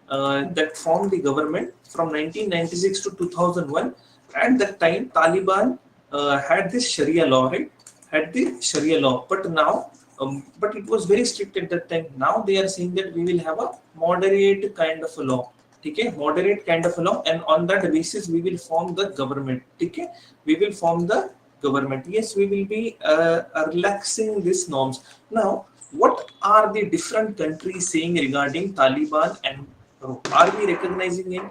that formed the government from 1996 to 2001. At that time, Taliban had this Sharia law, right? Had the Sharia law, but now, but it was very strict at that time. Now they are saying that we will have a moderate kind of a law. Okay, moderate kind of a law, and on that basis we will form the government. Okay, we will form the government. Yes, we will be relaxing these norms. Now, what are the different countries saying regarding Taliban, and are we recognizing it?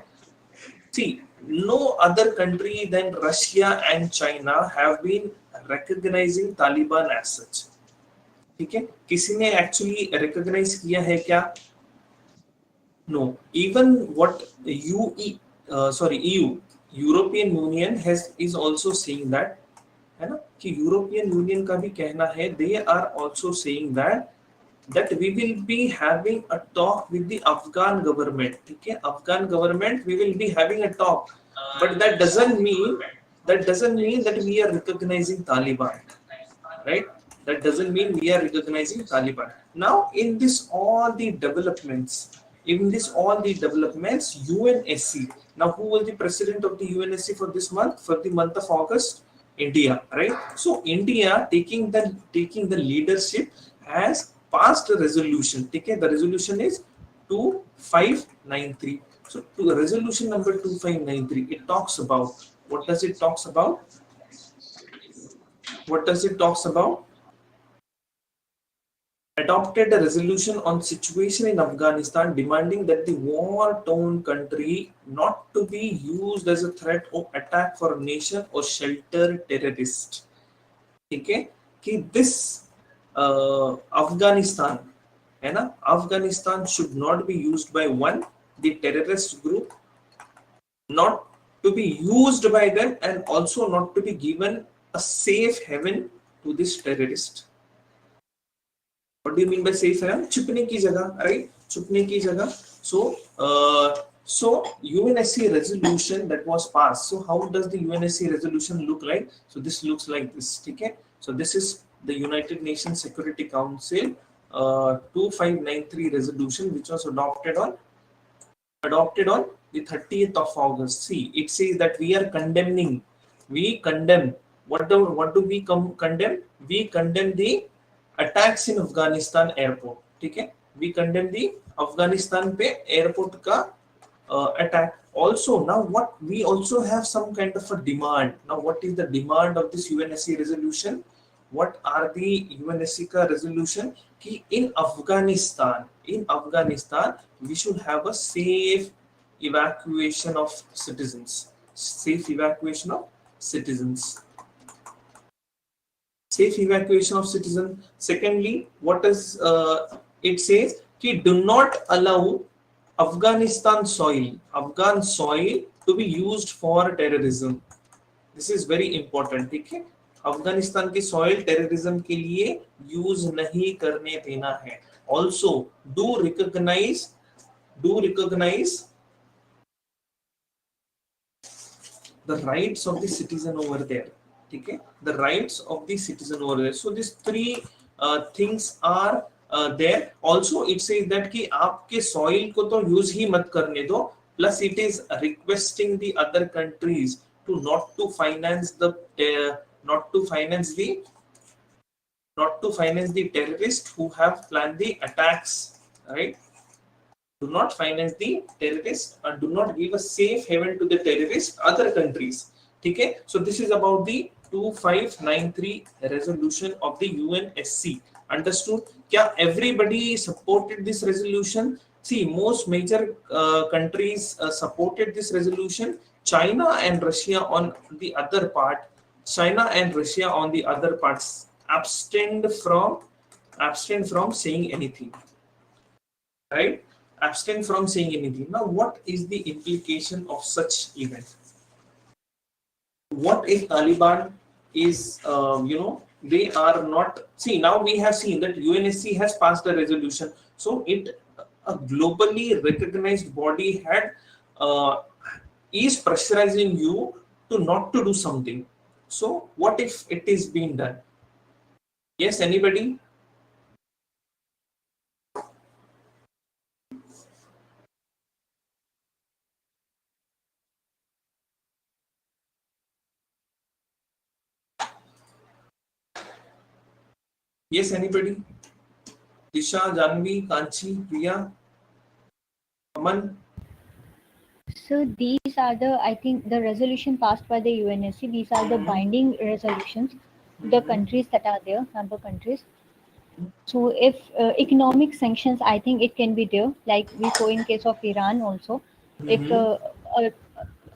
See, no other country than Russia and China have been recognizing Taliban as such. ठीक है, किसी ने actually recognize किया है क्या? No. Even what EU, European Union is also saying that, है ना, कि European Union का भी कहना है, they are also saying that we will be having a talk with the Afghan government. ठीक है, Afghan government, we will be having a talk, but that doesn't mean that we are recognizing Taliban, right? That doesn't mean we are recognizing Taliban. Now, in this all the developments, UNSC. Now, who was the president of the UNSC for this month? For the month of August, India, right? So, India taking the leadership has passed a resolution. Okay, the resolution is 2593. So, to resolution number 2593, it talks about, what does it talks about? What does it talks about? Adopted a resolution on situation in Afghanistan demanding that the war-torn country not to be used as a threat or attack for a nation or shelter terrorists. Okay, कि this Afghanistan, है ना, Afghanistan should not be used by the terrorist group, not to be used by them, and also not to be given a safe haven to this terrorist. What do you mean by safe haven? छुपने की जगह, right? छुपने की जगह. So UNSC resolution that was passed. So how does the UNSC resolution look like? So this looks like this. Okay. So this is the United Nations Security Council 2593 resolution, which was adopted on the 30th of August. See, it says that we condemn. What do we condemn? We condemn the attacks in Afghanistan airport. Okay, we condemn the Afghanistan pe airport ka attack. Also, now what we also have some kind of a demand. Now, what is the demand of this UNSC resolution? What are the UNSC ka resolution? Ki in Afghanistan, we should have a safe evacuation of citizens. Safe evacuation of citizens. Safe evacuation of citizens. Secondly, what does it says? Ki do not allow Afghan soil to be used for terrorism. This is very important. ठीक है, अफगानिस्तान की soil terrorism के लिए use नहीं करने देना है. Also, do recognize the rights of the citizen over there. Okay, the rights of the citizen over there. So these three things are there. Also, it says that कि आपके soil को तो use ही मत करने दो. Plus, it is requesting the other countries to not to finance the terrorists who have planned the attacks. Right? Do not finance the terrorists and do not give a safe haven to the terrorists other countries. Okay, so this is about the 2593 resolution of the UNSC. Understood? Kya everybody supported this resolution? See, most major countries supported this resolution. China and Russia on the other part. Abstained from saying anything. Right? Abstain from saying anything. Now, what is the implication of such event? What if Taliban is, they are not. See, now we have seen that UNSC has passed a resolution. So, a globally recognized body is pressurizing you to not to do something. So, what if it is being done? Yes, anybody? Yes, anybody? Disha, Janvi, Kanchi, Priya, Aman? So these are the, I think, the resolution passed by the UNSC. These are the binding resolutions. The countries that are there, member countries. So if economic sanctions, I think it can be there. Like we saw in case of Iran also. If a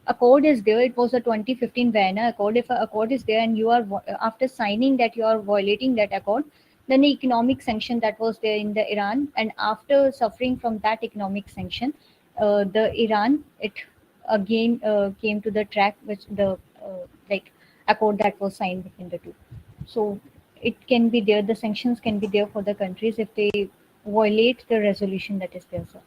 accord is there, it was a 2015 Vienna Accord. If an accord is there and you are after signing that you are violating that accord, then the economic sanction that was there in the Iran, and after suffering from that economic sanction, the Iran it again came to the track which the like accord that was signed between the two. So it can be there. The sanctions can be there for the countries if they violate the resolution that is there, sir.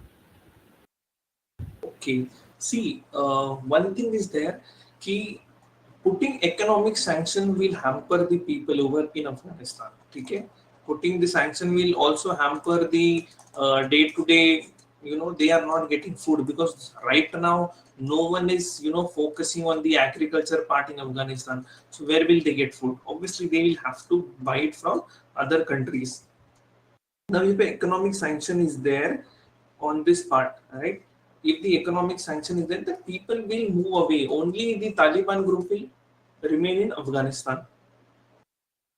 Okay. See, one thing is there, key putting economic sanction will hamper the people over in Afghanistan. Okay, putting the sanction will also hamper the day-to-day. They are not getting food because right now no one is focusing on the agriculture part in Afghanistan. So where will they get food? Obviously, they will have to buy it from other countries. Now, if the economic sanction is there on this part, right? If the economic sanction is there, the people will move away. Only the Taliban group will remain in Afghanistan.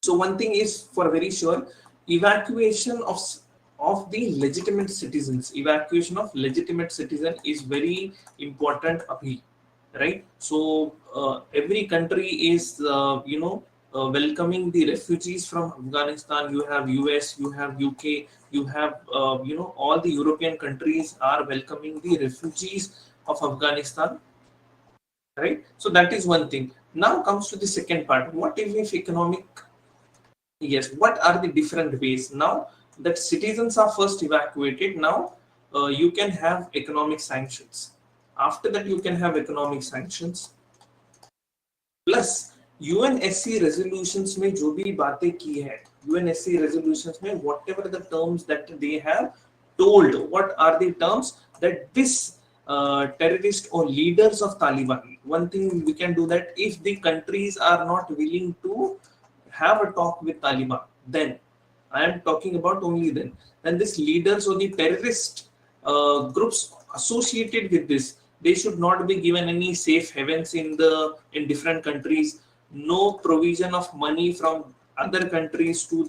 So one thing is for very sure, evacuation of the legitimate citizens. Evacuation of legitimate citizen is very important appeal, right? So every country is welcoming the refugees from Afghanistan. You have US, you have UK, you have all the European countries are welcoming the refugees of Afghanistan, right? So that is one thing. Now comes to the second part. What if economic? Yes, what are the different ways? Now that citizens are first evacuated, now you can have economic sanctions. After that, you can have economic sanctions. Plus, UNSC resolutions में जो भी बातें की है, UNSC resolutions में whatever the terms that they have told, what are the terms that this terrorist or leaders of Taliban, one thing we can do that if the countries are not willing to have a talk with Taliban, then I am talking about only then these leaders or the terrorist groups associated with this, they should not be given any safe havens in different countries. No provision of money from other countries to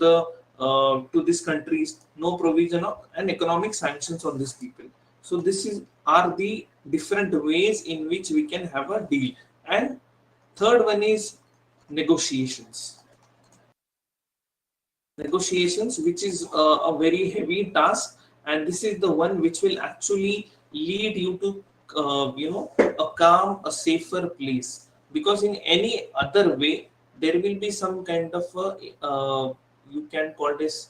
these countries. No provision of and economic sanctions on these people. So this is are the different ways in which we can have a deal. And third one is negotiations. Negotiations, which is a very heavy task, and this is the one which will actually lead you to a calm, a safer place, because in any other way there will be some kind of you can call this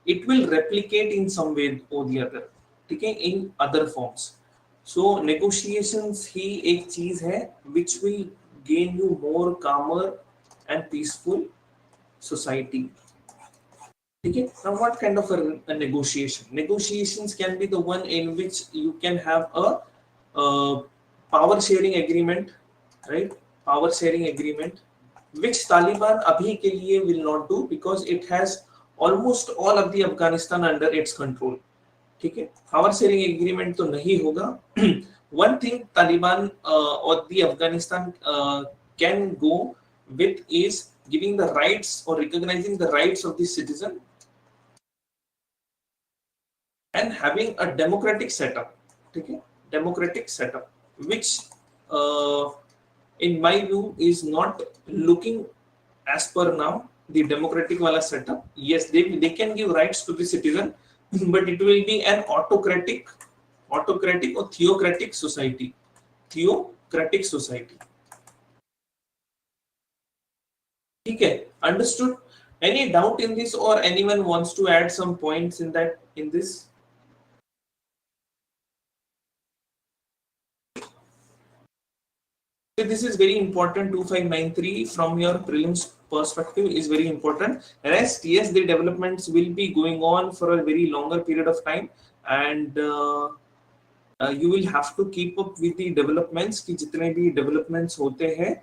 it will replicate in some way or the other, okay, in other forms. So negotiations ही एक चीज है which will gain you more calmer and peaceful society. Okay. Now, what kind of a negotiation? Negotiations can be the one in which you can have a power sharing agreement, right? Power sharing agreement, which Taliban abhi ke liye will not do because it has almost all of the Afghanistan under its control. ठीक है, power sharing agreement तो नहीं होगा. One thing Taliban or the Afghanistan can go with is giving the rights or recognizing the rights of the citizen and having a democratic setup. Okay? Democratic setup, which in my view is not looking as per now the democratic wala setup. Yes, they can give rights to the citizen, but it will be an autocratic or theocratic society. Theocratic society. Okay, understood? Any doubt in this, or anyone wants to add some points in this? This is very important. 2593 from your prelims perspective is very important. Rest, yes, the developments will be going on for a very longer period of time, and you will have to keep up with the developments. कि जितने भी developments होते हैं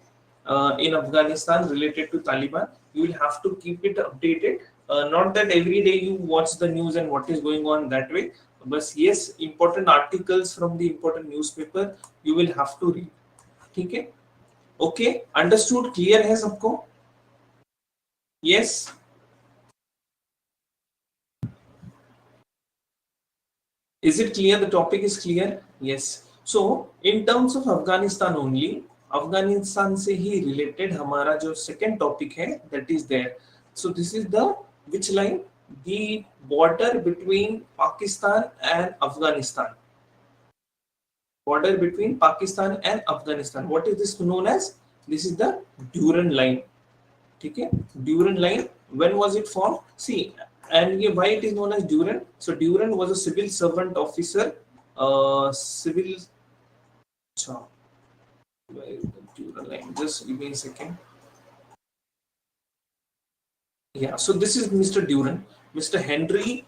in Afghanistan related to Taliban, you will have to keep it updated. Not that every day you watch the news and what is going on that way, but yes, important articles from the important newspaper you will have to read. ठीक है? Okay, understood? Clear है सबको? Yes. Is it clear? The topic is clear? Yes. So in terms of Afghanistan only, Afghanistan से ही related हमारा जो second topic है that is there. So this is the which line? The border between Pakistan and Afghanistan. Border between Pakistan and Afghanistan. What is this known as? This is the Durand line. ठीक है? Durand line. When was it formed? See, and why it is known as Durand? So Durand was a civil servant officer. Civil. Where is the Durand line? Just give me a second. Yeah, so this is Mr. Durand, Mr. Henry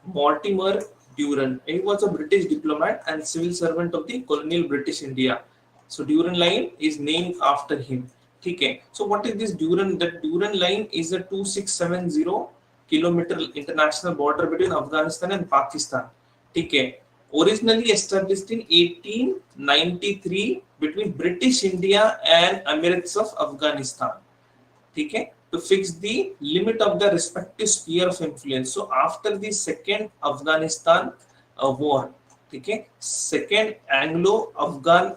Mortimer Durand. He was a British diplomat and civil servant of the colonial British India. So Durand line is named after him. Okay. So what is this Durand? The Durand line is a 2670 kilometer international border between Afghanistan and Pakistan. Okay. Originally established in 1893 between British India and Emirates of Afghanistan. Okay. To fix the limit of the respective sphere of influence. So after the second Afghanistan war, okay, second Anglo-Afghan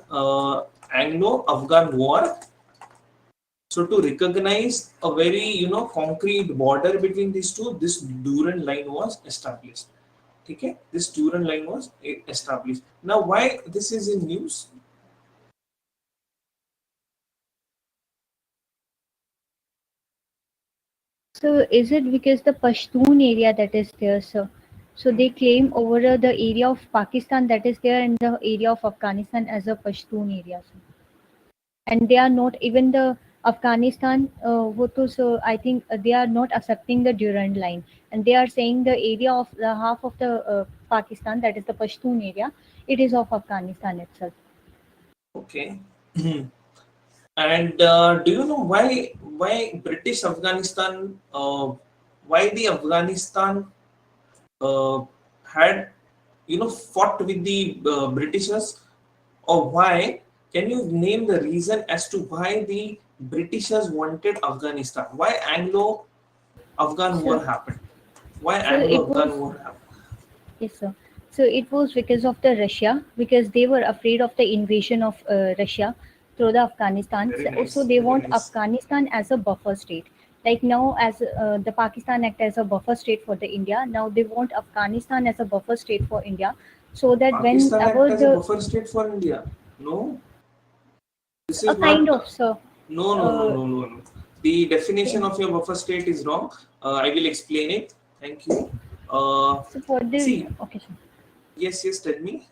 war. So to recognize a very concrete border between these two, this Durand line was established. Okay, this Durand line was established. Now, why this is in news? So is it because the Pashtun area that is there, sir? So they claim over the area of Pakistan that is there and the area of Afghanistan as a Pashtun area, sir. And they are not even the Afghanistan. So I think they are not accepting the Durand line, and they are saying the area of the half of the Pakistan that is the Pashtun area, it is of Afghanistan itself. Okay. And do you know why British Afghanistan, why the Afghanistan had fought with the Britishers, or why? Can you name the reason as to why the Britishers wanted Afghanistan? Why Anglo-Afghan war happened? Why Anglo-Afghan war happened? Yes, sir. So it was because of the Russia, because they were afraid of the invasion of Russia through the Afghanistan. Very nice, So they very want nice. Afghanistan as a buffer state. Like now, as the Pakistan act as a buffer state for the India, now they want Afghanistan as a buffer state for India, so that Pakistan act whenever as a buffer state for India? No, this is a kind not. of, sir. No. The definition of your buffer state is wrong. I will explain it. Thank you. So for the See. okay, sir. Yes, tell me.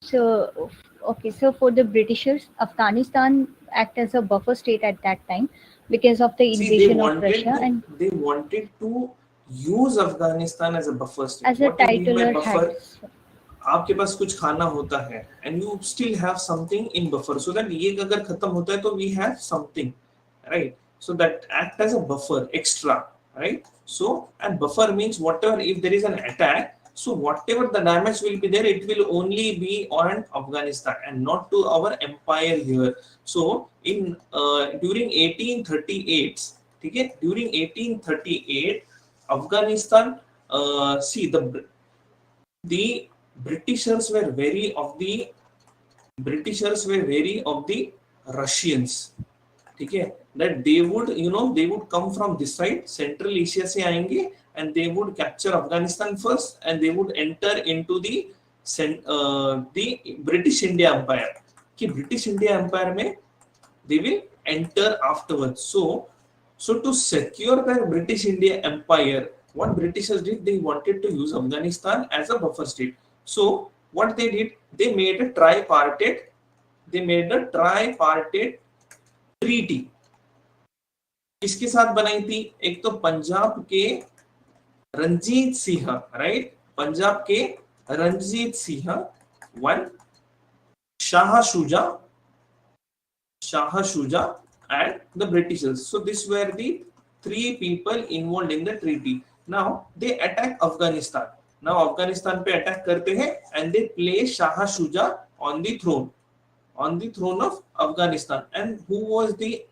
So okay, so for the Britishers, Afghanistan act as a buffer state at that time because of the invasion of Russia, and they wanted to use Afghanistan as a buffer state. As a What do you mean by titular buffer? head. आपके पास कुछ खाना होता है and you still have something in buffer, so that ये अगर खत्म होता है तो we have something, right? So that act as a buffer extra, right? So and buffer means whatever, if there is an attack, so whatever the damage will be there, it will only be on Afghanistan and not to our empire here. So in during 1838, okay, during 1838 Afghanistan, see the Britishers were wary of the Russians. Okay, that they would come from this side, Central Asia से आएंगे, and they would capture Afghanistan first, and they would enter into the British India Empire. कि British India Empire में they will enter afterwards. So to secure the British India Empire, what Britishers did, they wanted to use Afghanistan as a buffer state. So what they did, they made a tripartite treaty. किसके साथ बनाई थी? एक तो पंजाब के Ranjit Singh, right? Punjab के Ranjit Singh, one, Shah Shuja and the Britishers. So these were the 3 people involved in the treaty. Now they attack Afghanistan. Now Afghanistan पे attack करते हैं and they place Shah Shuja on the throne of Afghanistan. And who was the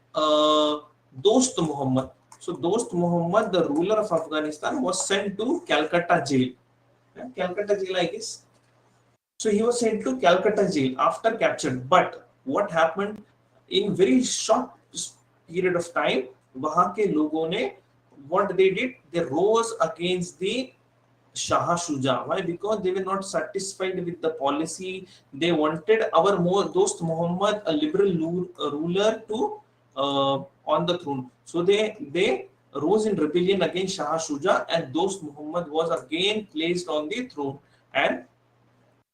Dost Muhammad? So Dost Muhammad, the ruler of Afghanistan, was sent to Calcutta jail. Calcutta jail, I guess. So he was sent to Calcutta jail after captured. But what happened in very short period of time, वहाँ के लोगों ने what they did, they rose against the Shah Shuja. Why? Because they were not satisfied with the policy. They wanted our Dost Muhammad, a liberal ruler, to on the throne. So they rose in rebellion against Shah Shuja, and Dost Muhammad was again placed on the throne. And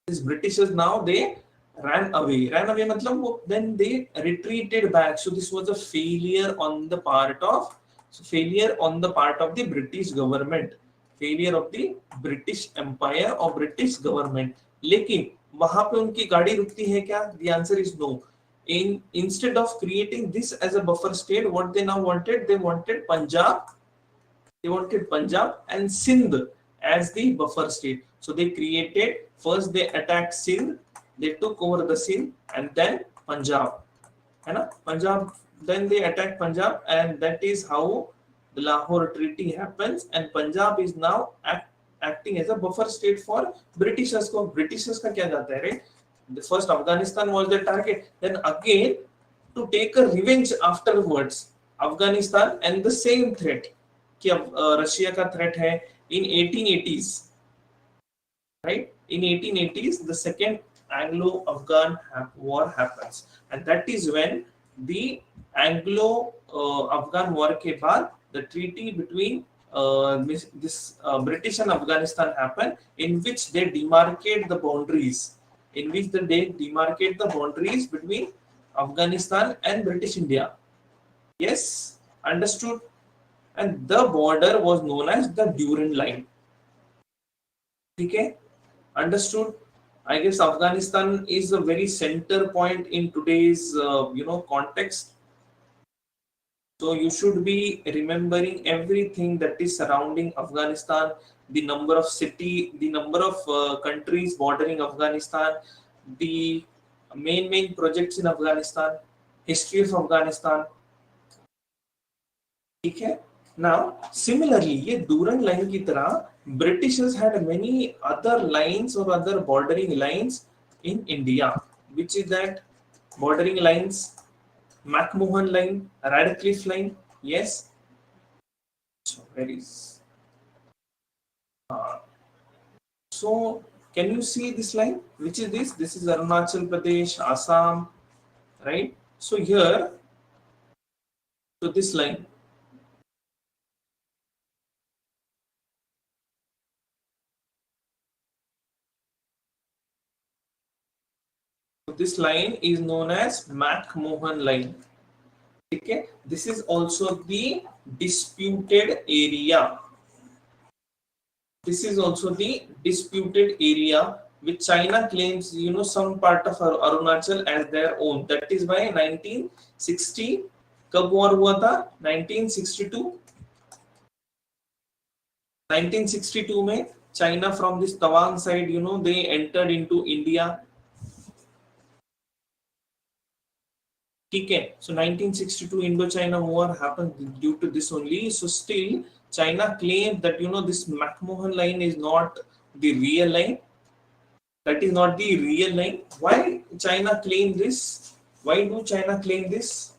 these Britishers now they ran away. मतलब then they retreated back. So this was a failure on the part of the British government. Failure of the British Empire or British government. लेकिन वहां पे उनकी गाड़ी रुकती है क्या? The answer is no. Instead of creating this as a buffer state, what they now wanted, they wanted Punjab and Sindh as the buffer state. So they first they attacked Sindh, they took over the Sindh, and then Punjab. Then they attacked Punjab, and that is how the Lahore Treaty happens, and Punjab is now acting as a buffer state for Britishers. Britishers का क्या जाता है, right? The first Afghanistan was the target. Then again, to take a revenge afterwards, Afghanistan and the same threat, कि Russia का threat है in 1880s, right? In 1880s, the second Anglo-Afghan war happens, and that is when the Anglo-Afghan war के बाद the treaty between British and Afghanistan happened, in which they demarcate the boundaries. Between Afghanistan and British India. Yes, understood. And the border was known as the Durand Line. Okay, understood. I guess Afghanistan is a very center point in today's context. So you should be remembering everything that is surrounding Afghanistan, the number of countries bordering Afghanistan, the main projects in Afghanistan, history of Afghanistan. Okay. Now, similarly, ये Durand line की तरह Britishers had many other lines or other bordering lines in India, which is that bordering lines. McMahon line, Radcliffe line, yes. So where is? So can you see this line? Which is this? This is Arunachal Pradesh, Assam, right? So here, so this line. This line is known as McMahon line. Okay, this is also the disputed area. This is also the disputed area which China claims, some part of Arunachal as their own. That is why 1960 कब war हुआ था? 1962. 1962 में China from this Tawang side, they entered into India. Okay, so 1962 Indo-China War happened due to this only. So still, China claimed that this McMahon line is not the real line. That is not the real line. Why China claim this? Why do China claim this?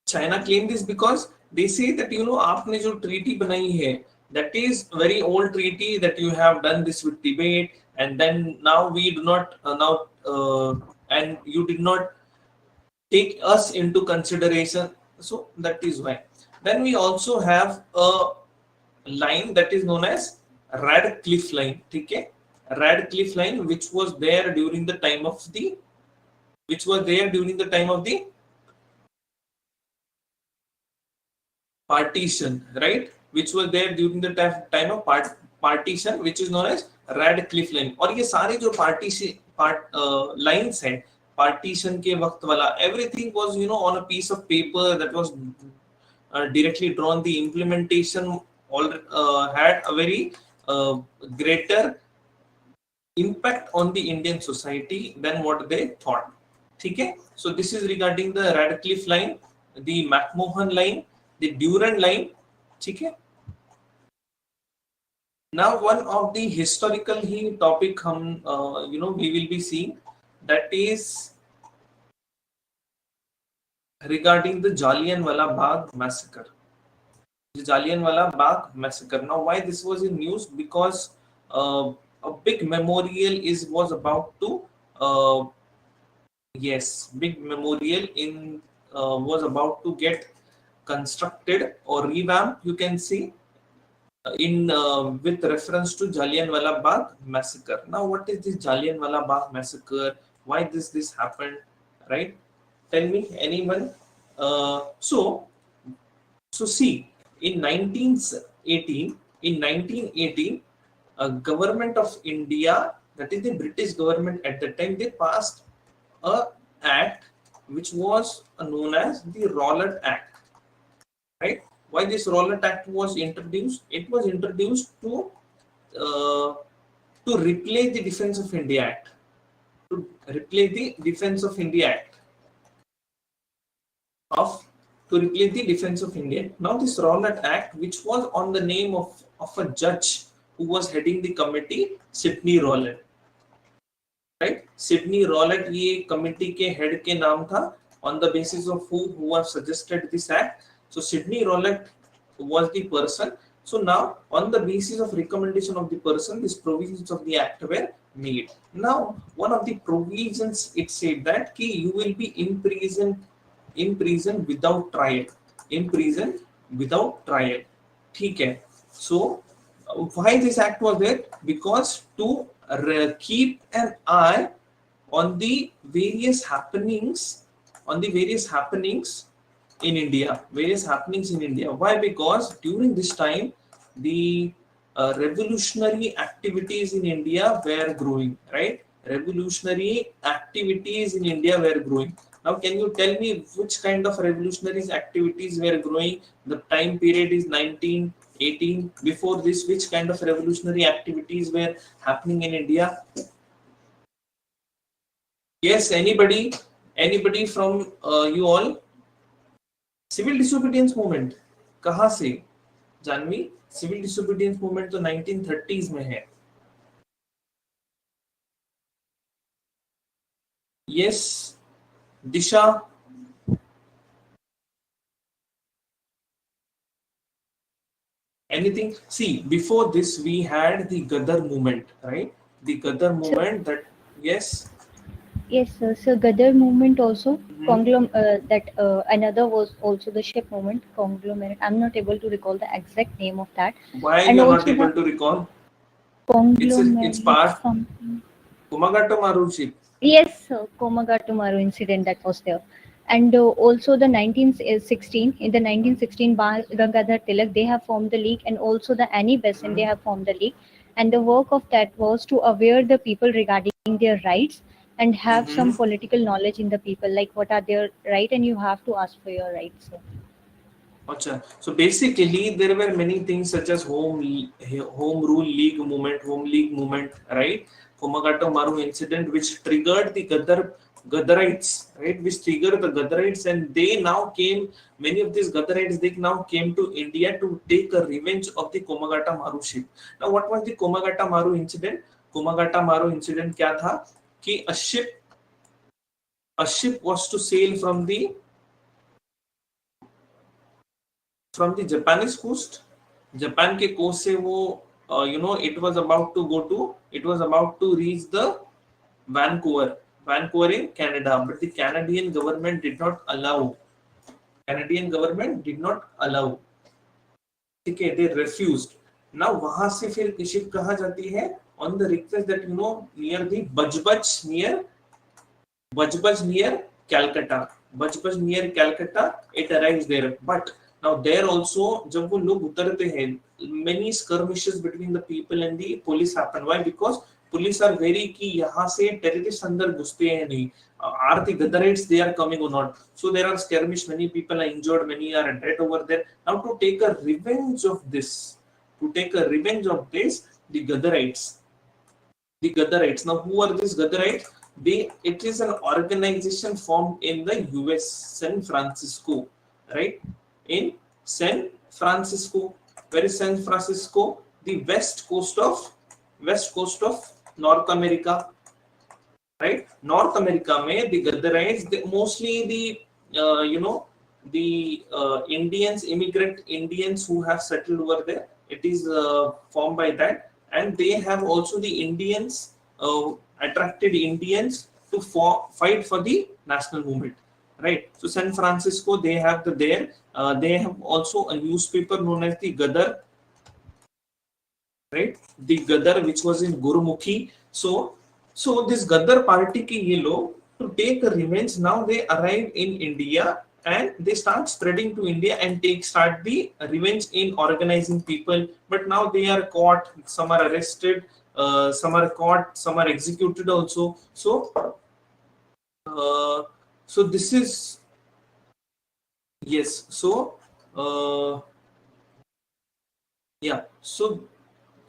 China claim this because they say that आपने जो treaty बनाई है, that is very old treaty that you have done this with Tibet, and then now we do not and you did not take us into consideration. So that is why. Then we also have a line that is known as Radcliffe line. Okay, Radcliffe line, which was there during the time of the which were there during the time of the partition, right? Which were there during the time of partition, which is known as Radcliffe line. और ये सारे जो lines हैं partition के वक्त वाला, everything was on a piece of paper that was directly drawn. The implementation all had a very greater impact on the Indian society than what they thought. Okay, so this is regarding the Radcliffe line, the McMahon line, the Durand line. Okay. Now one of the historical topic we will be seeing, that is regarding the Jallianwala Bagh massacre. The Jallianwala Bagh massacre. Now why this was in news? Because a big memorial was about to big memorial was about to get constructed or revamped, you can see, with reference to Jallianwala Bagh massacre. Now what is this Jallianwala Bagh massacre? Why this happened, right? Tell me, anyone? So see, in 1918, government of India, that is the British government at the time, they passed a act which was known as the Rowlatt Act, right? Why this Rowlatt Act was introduced? It was introduced to replace the Defence of India Act. To replace the Defence of India Act. To replace the Defence of India. Now this Rowlatt Act, which was on the name of a judge who was heading the committee, Sidney Rowlatt. Right? Sidney Rowlatt ये committee के head के नाम था, on the basis of who have suggested this act. So Sidney Rowlatt was the person. So now on the basis of recommendation of the person, these provisions of the act were made. Now one of the provisions, it said that you will be in prison without trial. In prison without trial. ठीक है. So why this act was there? Because to keep an eye on the various happenings in India. Why? Because during this time the revolutionary activities in India were growing, right? Revolutionary activities in India were growing. Now can you tell me which kind of revolutionary activities were growing? The time period is 1918. Before this, which kind of revolutionary activities were happening in India? Yes, anybody from you all? Civil disobedience movement कहाँ से? Janvi, civil disobedience movement तो 1930s में है. Yes, Disha. Anything? See, before this we had the Gadar movement, right? The Gadar movement, that yes. Yes, sir. So Gadar movement also, another was also the ship movement, conglomerate. I'm not able to recall the exact name of that. Why and you're not able to recall? It's part something. Komagato Maru ship. Yes, sir. Komagato Maru incident that was there. And also the 1916, in the 1916 Gangadhar Tilak, they have formed the league, and also the Annie Besant, they have formed the league. And the work of that was to aware the people regarding their rights and have some political knowledge in the people, like what are their rights, and you have to ask for your rights. Achha. So basically there were many things such as home rule league movement, right? Komagato Maru incident, which triggered the Gadarites, right? Which triggered the Gadarites, and they now came, many of these Gadarites, they now came to India to take a revenge of the Komagata Maru ship. Now what was the Komagata Maru incident? Komagata Maru incident क्या था? कि a ship was to sail from the Japanese coast. Japan के coast से वो it was about to reach the Vancouver in Canada, but the Canadian government did not allow. Okay, they refused. Now वहां से फिर ship कहाँ जाती है? On the request that near the Bajbaj, near Bajbaj near Calcutta. Bajbaj near Calcutta, it arrives there. But now there also, जब वो लोग उतरते हैं, many skirmishes between the people and the police happen. Why? Because police are very कि यहाँ से terrorists अंदर घुसते हैं नहीं. Are the Gaddarites they are coming or not? So there are skirmish. Many people are injured. Many are dead over there. Now to take a revenge of this, the Gaddarites. The Gaddarites. Now, who are these Gaddarites? It is an organization formed in the US, San Francisco, right? In San Francisco. Where is San Francisco? The west coast of North America, right? North America में the Gaddarites, mostly the Indians, immigrant Indians who have settled over there. It is formed by that, and they have also the Indians attracted Indians to fight for the national movement, right? So San Francisco, they have they have also a newspaper known as the Gaddar, right? The Gaddar, which was in Gurumukhi. So this Gaddar party ki ye log, to take a revenge, now they arrive in India and they start spreading to India and start the revenge in organizing people. But now they are caught, some are arrested, some are caught, some are executed also. So this is, yes. So yeah.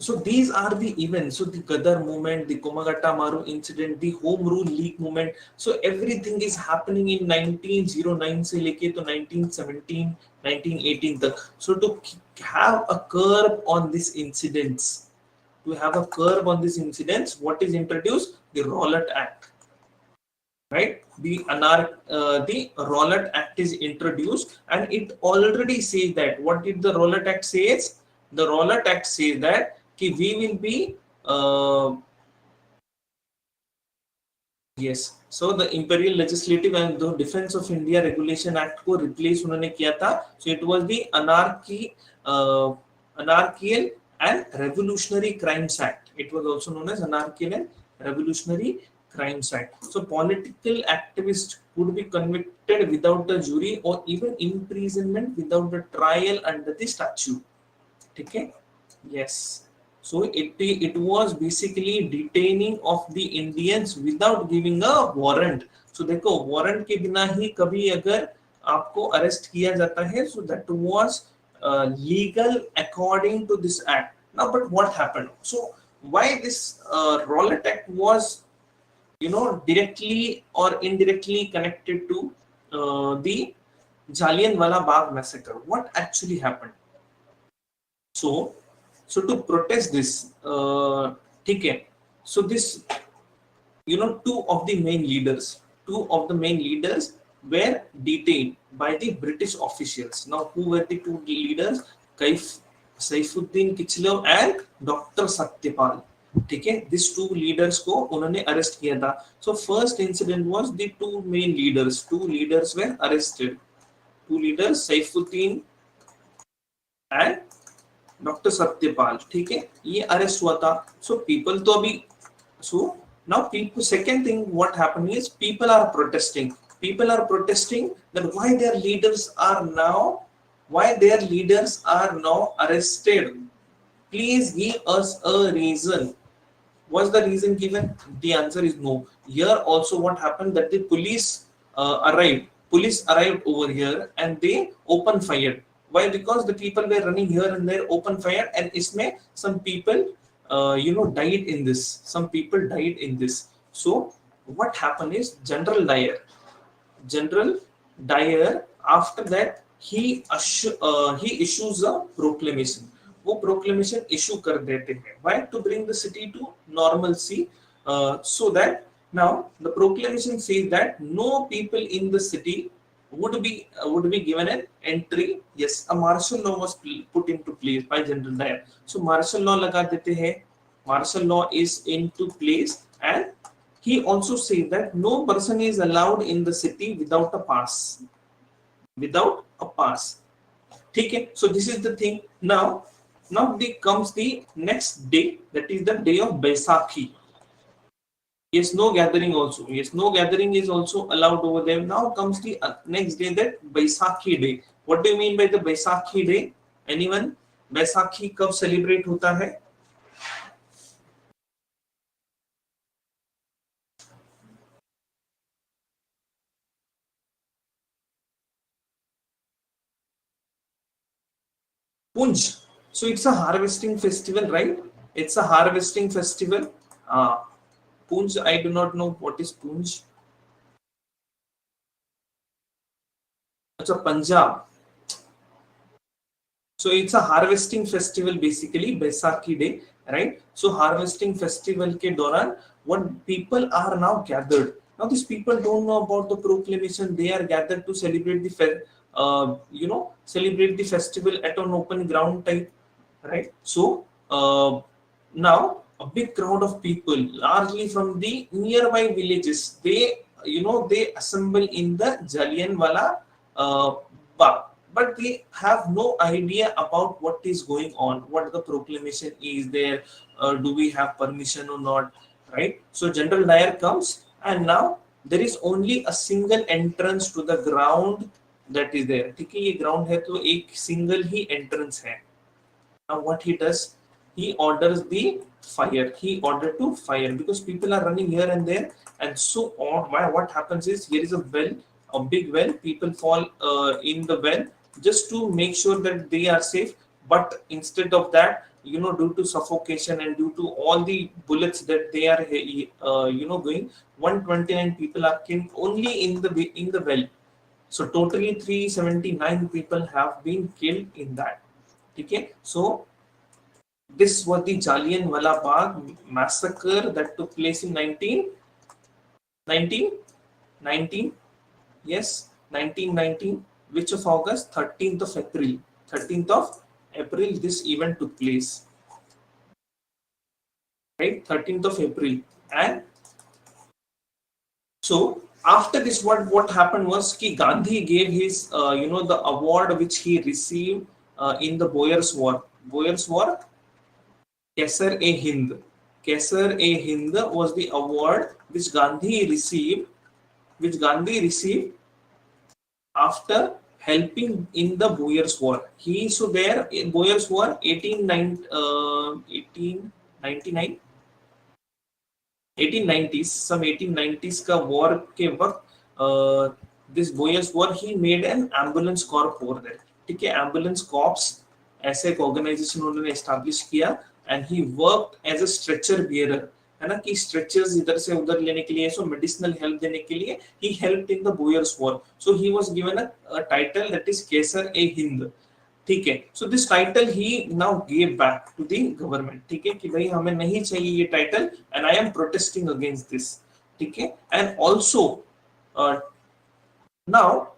So these are the events. So the Gaddar movement, the Komagata Maru incident, the Home Rule League movement. So everything is happening in 1909 से लेके तो 1917, 1918 तक. So to have a curb on these incidents, what is introduced? The Rowlatt Act, right? The Rowlatt Act is introduced, and it already says that. What did the Rowlatt Act says? The Rowlatt Act says that we will be yes. So the Imperial Legislative and the Defense of India Regulation Act को replace उन्होंने किया था. So it was the Anarchical and Revolutionary Crimes Act. It was also known as Anarchical and Revolutionary Crimes Act. So political activists could be convicted without a jury or even imprisonment without a trial under the statute. Okay? Yes. So it was basically detaining of the Indians without giving a warrant. So देखो warrant के बिना ही कभी अगर आपको arrest किया जाता है, so that was legal according to this act. Now, but what happened? So why this Rowlatt Act was, directly or indirectly connected to the Jallianwala Bagh massacre? What actually happened? So to protest this, okay. So this, two of the main leaders were detained by the British officials. Now, who were the two leaders? Saifuddin Kichlev and Dr. Satyapal. Okay, these two leaders को उन्होंने arrest किया था. So first incident was the two main leaders. Two leaders were arrested. Two leaders, Saifuddin and doctor Satyapal. ठीक है, ये arrest हुआ था. सो people तो अभी, so now people, second thing what happened is people are protesting that why their leaders are now arrested. Please give us a reason. What's the reason given? The answer is no. Here also what happened, that the police arrived over here and they open fired. Why? Because the people were running here and there, open fire, and isme some people died in this. So what happened is General Dyer, after that he issues a proclamation. वो proclamation issue कर देते हैं. Why? To bring the city to normalcy, so that now the proclamation says that no people in the city would be given an entry. Yes, a martial law was put into place by General Dyer. So martial law लगा देते हैं. Martial law is into place, and he also says that no person is allowed in the city without a pass. ठीक है. So this is the thing. Now comes the next day, that is the day of Baisakhi. Yes, no gathering also. Yes, no gathering is also allowed over there. Now comes the next day, that Baisakhi day. What do you mean by the Baisakhi day? Anyone? Baisakhi कब celebrate होता है? Punj. So it's a harvesting festival, right? It's a harvesting festival. Punj, I do not know what is Punj. It's a Punjab. So it's a harvesting festival basically, Baisakhi day, right? So harvesting festival ke dauran, what people are now gathered. Now these people don't know about the proclamation. They are gathered to celebrate the celebrate the festival at an open ground type, right? So now a big crowd of people, largely from the nearby villages, they assemble in the Jallianwala Bagh, but they have no idea about what is going on, what the proclamation is there, do we have permission or not, right? So General Dyer comes, and now there is only a single entrance to the ground that is there. ठीक है, ये ground है तो एक single ही entrance है. Now what he does, he orders the fire. He ordered to fire because people are running here and there, and so on. What happens is, here is a well, a big well. People fall in the well just to make sure that they are safe. But instead of that, due to suffocation and due to all the bullets that they are going, 129 people are killed only in the well. So totally 379 people have been killed in that. Okay, so this was the Jallianwala Bagh massacre that took place in 1919. Yes, 1919. Which of August? 13th of April. 13th of April, this event took place. Right, 13th of April. And so after this, what happened was कि Gandhi gave his the award which he received in the Boyer's War. Boyer's War, Kaisar-e-Hind. Kaisar-e-Hind was the award which Gandhi received after helping in the Boyer's War. He so there in Boyer's War 1899 1890s, some 1890s का war के वक्त this Boyer's War, he made an ambulance corps over there. ठीक है, ambulance corps ऐसे एक organisation उन्होंने establish किया, and he worked as a stretcher bearer, है ना, कि स्ट्रेचर्स इधर से उधर लेने के लिए, सो मेडिसिनल हेल्प देने के लिए he helped in the Boers war. So he was given a title that is Kaiser i Hind. ठीक है, so this title he now give back to the government. ठीक है, कि भाई हमें नहीं चाहिए ये title, and I am protesting against this. ठीक है, and also now,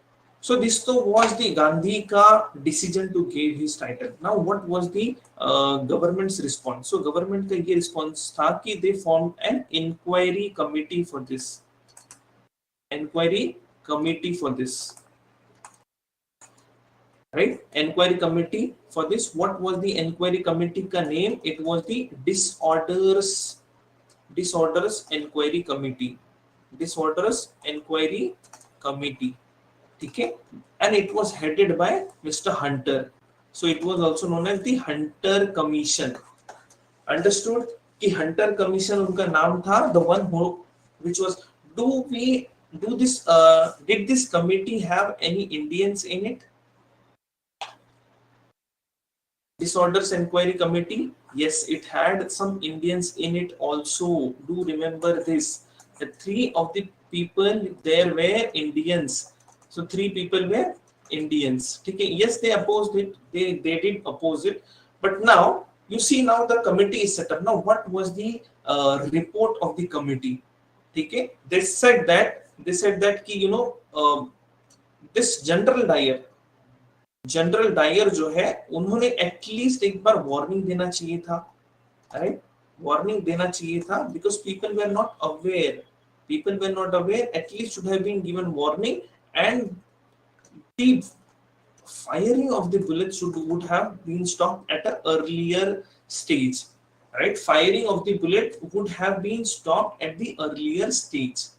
so this was the Gandhi ka decision to give his title. Now what was the government's response? So government ka ye response tha ki they formed an inquiry committee for this. Inquiry committee for this. Right? Inquiry committee for this. What was the inquiry committee ka name? It was the Disorders Inquiry Committee. Disorders Inquiry Committee. Okay, and it was headed by Mr. Hunter. So it was also known as the Hunter Commission. Understood? कि Hunter Commission उनका नाम था. The one who, which was, did this committee have any Indians in it? Disorders Inquiry Committee, yes, it had some Indians in it also. Do remember this, the three of the people there were Indians. So 3 people were Indians. Okay. Yes, they opposed it. They did oppose it. But now you see, now the committee is set up. Now what was the report of the committee? Okay. They said that ki, this General Dyer जो है, उन्होंने at least एक बार warning देना चाहिए था. Right, warning देना चाहिए था, because people were not aware. At least should have been given warning, and the firing of the bullets would have been stopped at an earlier stage. right? Firing of the bullet would have been stopped at the earlier stage.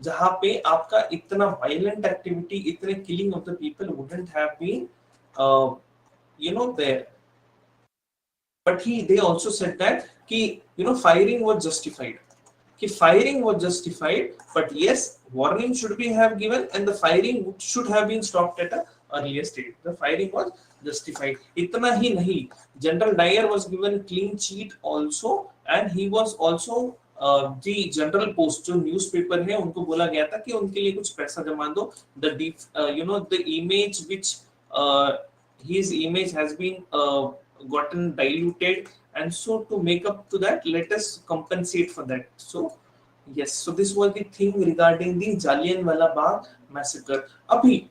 जहाँ पे आपका इतना violent activity, इतने killing of the people wouldn't have been, there. But they also said that firing was justified. Firing was justified, but yes, warning should be have given, and the firing should have been stopped at a earlier stage. The firing was justified. Itna hi nahi. General Dyer was given clean sheet also, and he was also the general post जो newspaper है उनको बोला गया था कि उनके लिए कुछ पैसा जमा दो. The image which his image has been gotten diluted, and so to make up to that, let us compensate for that. So yes, so this was the thing regarding the Jallianwala Bagh massacre. Abhi,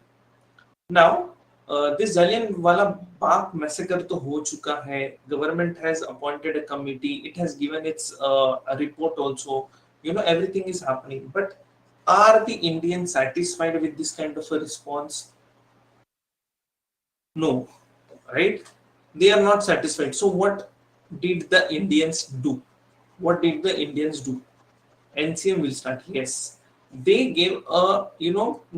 now this Jallianwala Bagh massacre to ho chuka hai. Government has appointed a committee. It has given its a report also. Everything is happening. But are the Indians satisfied with this kind of a response? No, right? They are not satisfied. So what did the Indians do? What did the Indians do? NCM will start. Yes, they gave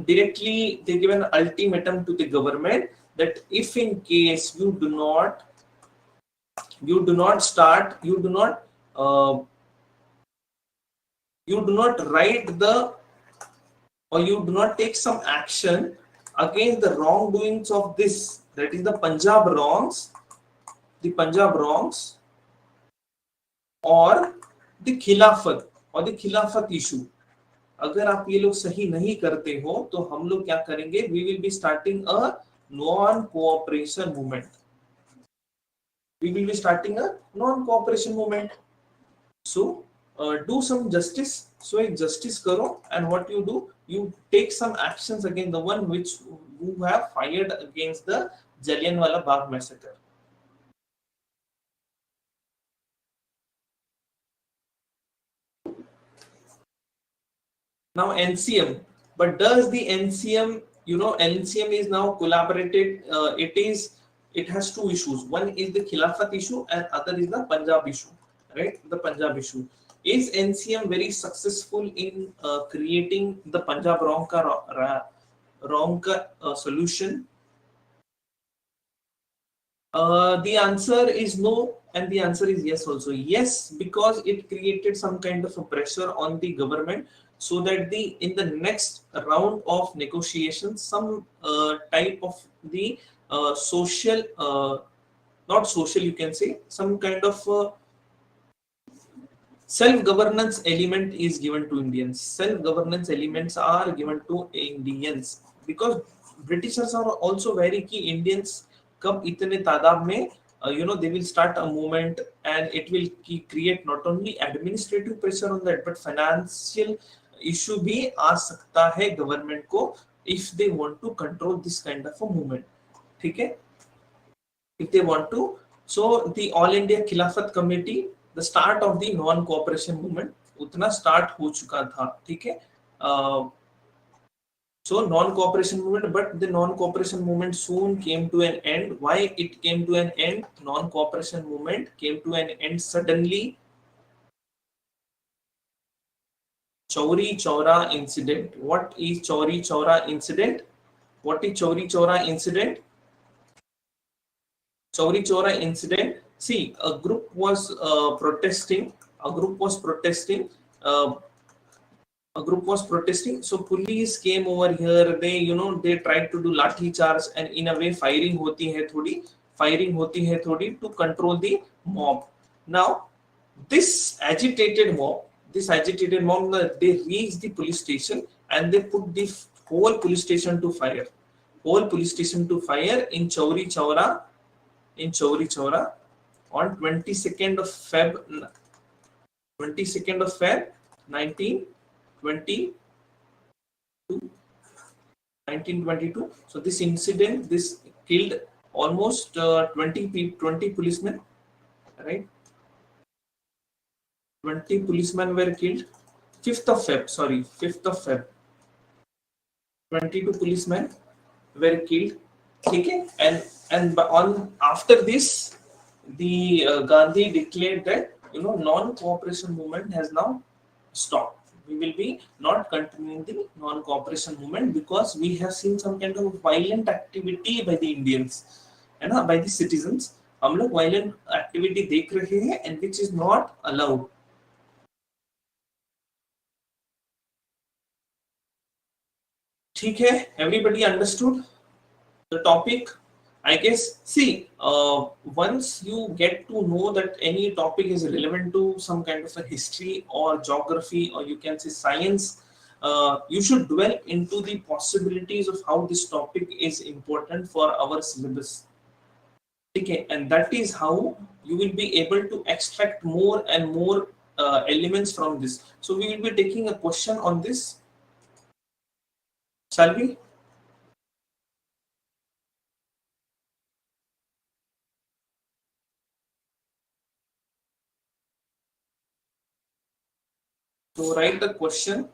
directly they give an ultimatum to the government that if in case you do not start, you do not write the, or you do not take some action against the wrongdoings of this, that is the Punjab wrongs, or the खिलाफत issue. अगर आप ये लोग सही नहीं करते हो तो हम लोग क्या करेंगे? We will be starting a non-cooperation movement. So do some justice. So एक justice करो, and what you do, you take some actions against the one who have fired against the Jallianwala Bagh massacre. Now NCM, but does the NCM, NCM is now collaborated. It has two issues. One is the Khilafat issue, and other is the Punjab issue, right? The Punjab issue. Is NCM very successful in creating the Punjab wrong solution? The answer is no, and the answer is yes also. Yes, because it created some kind of a pressure on the government, so that in the next round of negotiations, some type of the social, not social, you can say, some kind of self-governance element is given to Indians. Self-governance elements are given to Indians, because Britishers are also very key. Indians कब इतने तादाद में they will start a movement, and it will create not only administrative pressure on that, but financial issue भी आ सकता है government को, if they want to control this kind of a movement. ठीक है? If they want to, so the All India Khilafat Committee, the start of the non-cooperation movement उतना start हो चुका था. ठीक है? So non-cooperation movement, but the non-cooperation movement soon came to an end. Why it came to an end? Non-cooperation movement came to an end suddenly. Chauri Chaura incident. What is Chauri Chaura incident? What is Chauri Chaura incident? Chauri Chaura incident. See, a group was protesting. So police came over here. They tried to do lathi charge, and in a way firing hoti hai thodi to control the mob. Now this agitated mob, they reached the police station, and they put the whole police station to fire. In Chauri Chaura on 22nd of Feb 1922. So this incident, this killed almost 20 policemen, right? 20 policemen were killed. 5th of Feb. 22 policemen were killed. Okay? And on after this, the Gandhi declared that non-cooperation movement has now stopped. We will be not continuing the non-cooperation movement because we have seen some kind of violent activity by the Indians, है ना, by the citizens. हम लोग violent activity देख रहे हैं and which is not allowed. ठीक है, everybody understood the topic? I guess, see, once you get to know that any topic is relevant to some kind of a history or geography, or you can say science, you should dwell into the possibilities of how this topic is important for our syllabus. Okay, and that is how you will be able to extract more and more elements from this. So we will be taking a question on this. Shall we? So write the question.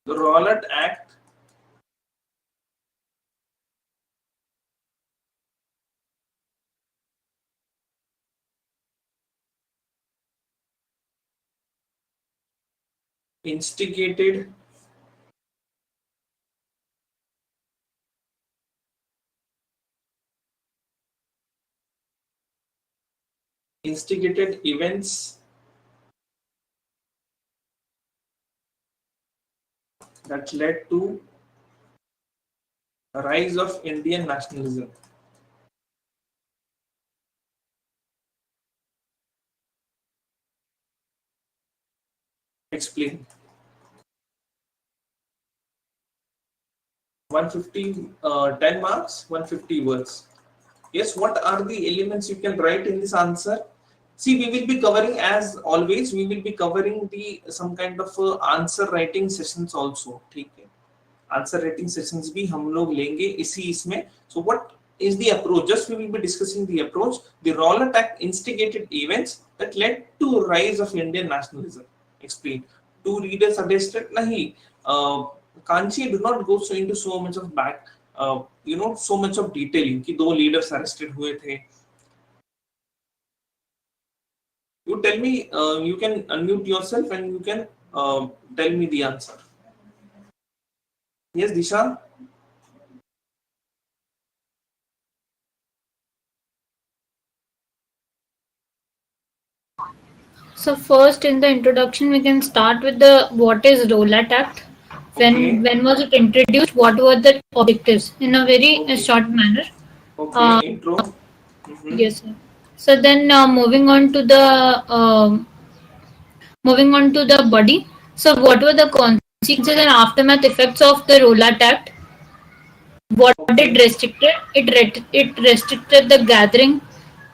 The Rowlatt Act instigated events that led to a rise of Indian nationalism. Explain. 150, 10 marks, 150 words. Yes, what are the elements you can write in this answer? See, we will be covering, as always, we will be covering the some kind of answer writing sessions also. ठीक है, answer writing sessions भी हम लोग लेंगे इसी इसमें. So what is the approach? Just we will be discussing the approach. The Rowlatt Act instigated events that led to rise of Indian nationalism. Explain. Two readers suggested nahi. Kanchi do not go into so much of back, so much of detailing कि दो leaders arrested हुए थे. You tell me, you can unmute yourself and you can tell me the answer. Yes, Disha? So first in the introduction we can start with the what is Rowlatt Act, when was it introduced, what were the objectives in a very short manner. Okay, intro. Yes sir. So then moving on to the body. So what were the consequences and aftermath effects of the Rowlatt Act? What it restricted? It restricted the gathering,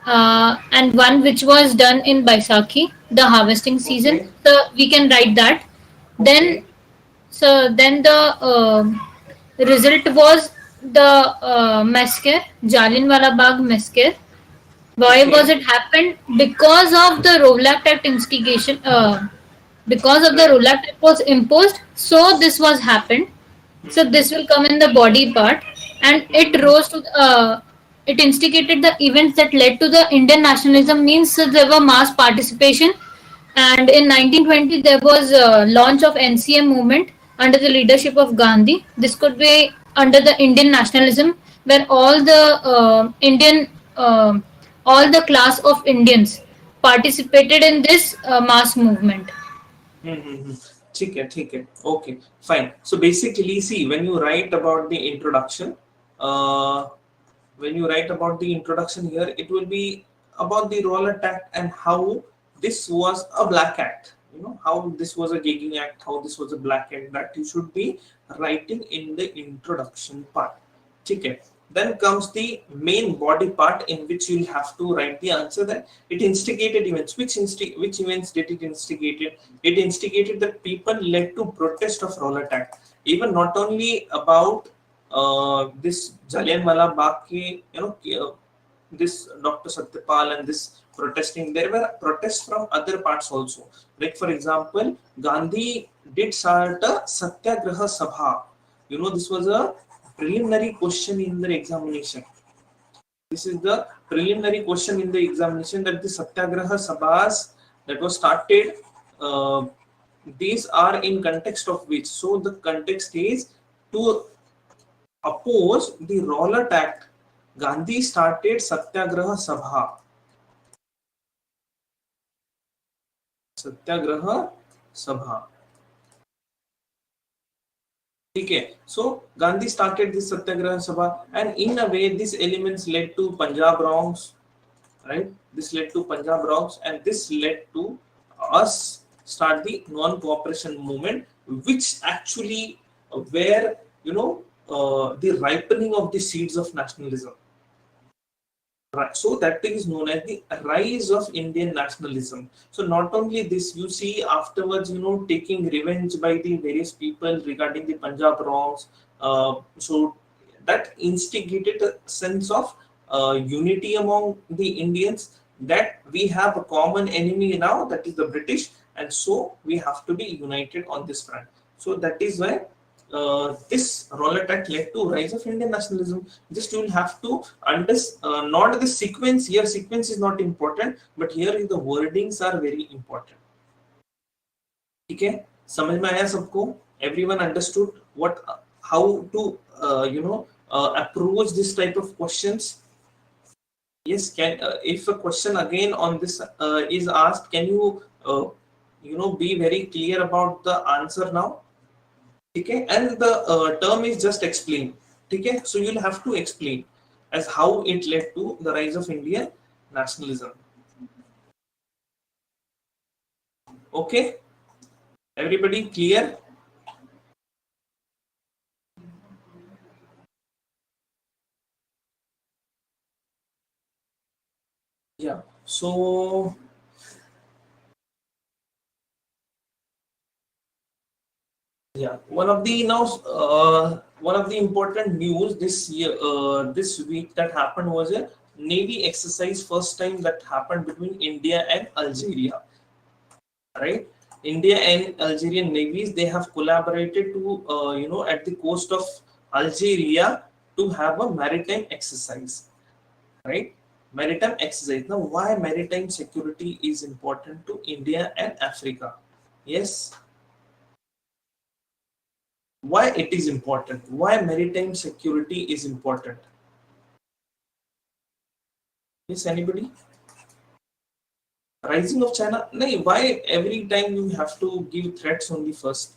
and one which was done in Baisakhi, the harvesting season. So we can write that. Then then the result was the massacre, Jallianwala Bagh massacre. Why was it happened? Because of the Rowlatt Act instigation. Because of the Rowlatt Act was imposed, so this was happened. So this will come in the body part, and it rose to it instigated the events that led to the Indian nationalism. Means there were mass participation, and in 1920 there was a launch of NCM movement under the leadership of Gandhi. This could be under the Indian nationalism, where all the class of Indians participated in this mass movement. ठीक है, okay, fine. So basically, see, when you write about the introduction, here, it will be about the Rowlatt Act and how this was a black act. How this was a gigging act, how this was a black act. That you should be writing in the introduction part. ठीक है. Then comes the main body part in which you'll have to write the answer that it instigated events. Which events did it instigated? It instigated that people led to protest of roll attack. Even not only about this Jallianwala Bagh, this Dr. Satyapal and this protesting, there were protests from other parts also. Like for example, Gandhi did start a Satyagraha Sabha. This was a preliminary question in the examination. This is the preliminary question in the examination, that the Satyagraha Sabhas that was started, these are in context of which? So the context is to oppose the Rowlatt Act. Gandhi started Satyagraha Sabha. Satyagraha Sabha. Okay, so Gandhi started this Satyagraha Sabha, and in a way these elements led to Punjab wrongs, right? This led to Punjab wrongs, and this led to us start the non-cooperation movement, which actually were the ripening of the seeds of nationalism. Right. So that is known as the rise of Indian nationalism. So not only this, you see afterwards, taking revenge by the various people regarding the Punjab wrongs. So that instigated a sense of unity among the Indians, that we have a common enemy now, that is the British, and so we have to be united on this front. So that is why this Rowlatt Act led to rise of Indian nationalism. Just you will have to understand, not the sequence here. Sequence is not important, but here is the wordings are very important. Okay, समझ में आया सबको? Everyone understood how to approach this type of questions? Yes, if a question again on this is asked, can you be very clear about the answer now? Okay, and the term is just explain. Okay, so you'll have to explain as how it led to the rise of Indian nationalism. Okay, everybody clear? Yeah, so yeah, one of the important news this year, this week that happened was a Navy exercise, first time that happened between India and Algeria. Right, India and Algerian navies, they have collaborated to at the coast of Algeria to have a maritime exercise. Right, maritime exercise. Now, why maritime security is important to India and Africa? Yes. Why it is important? Why maritime security is important? Yes, anybody? Rising of China? No, why every time you have to give threats only first?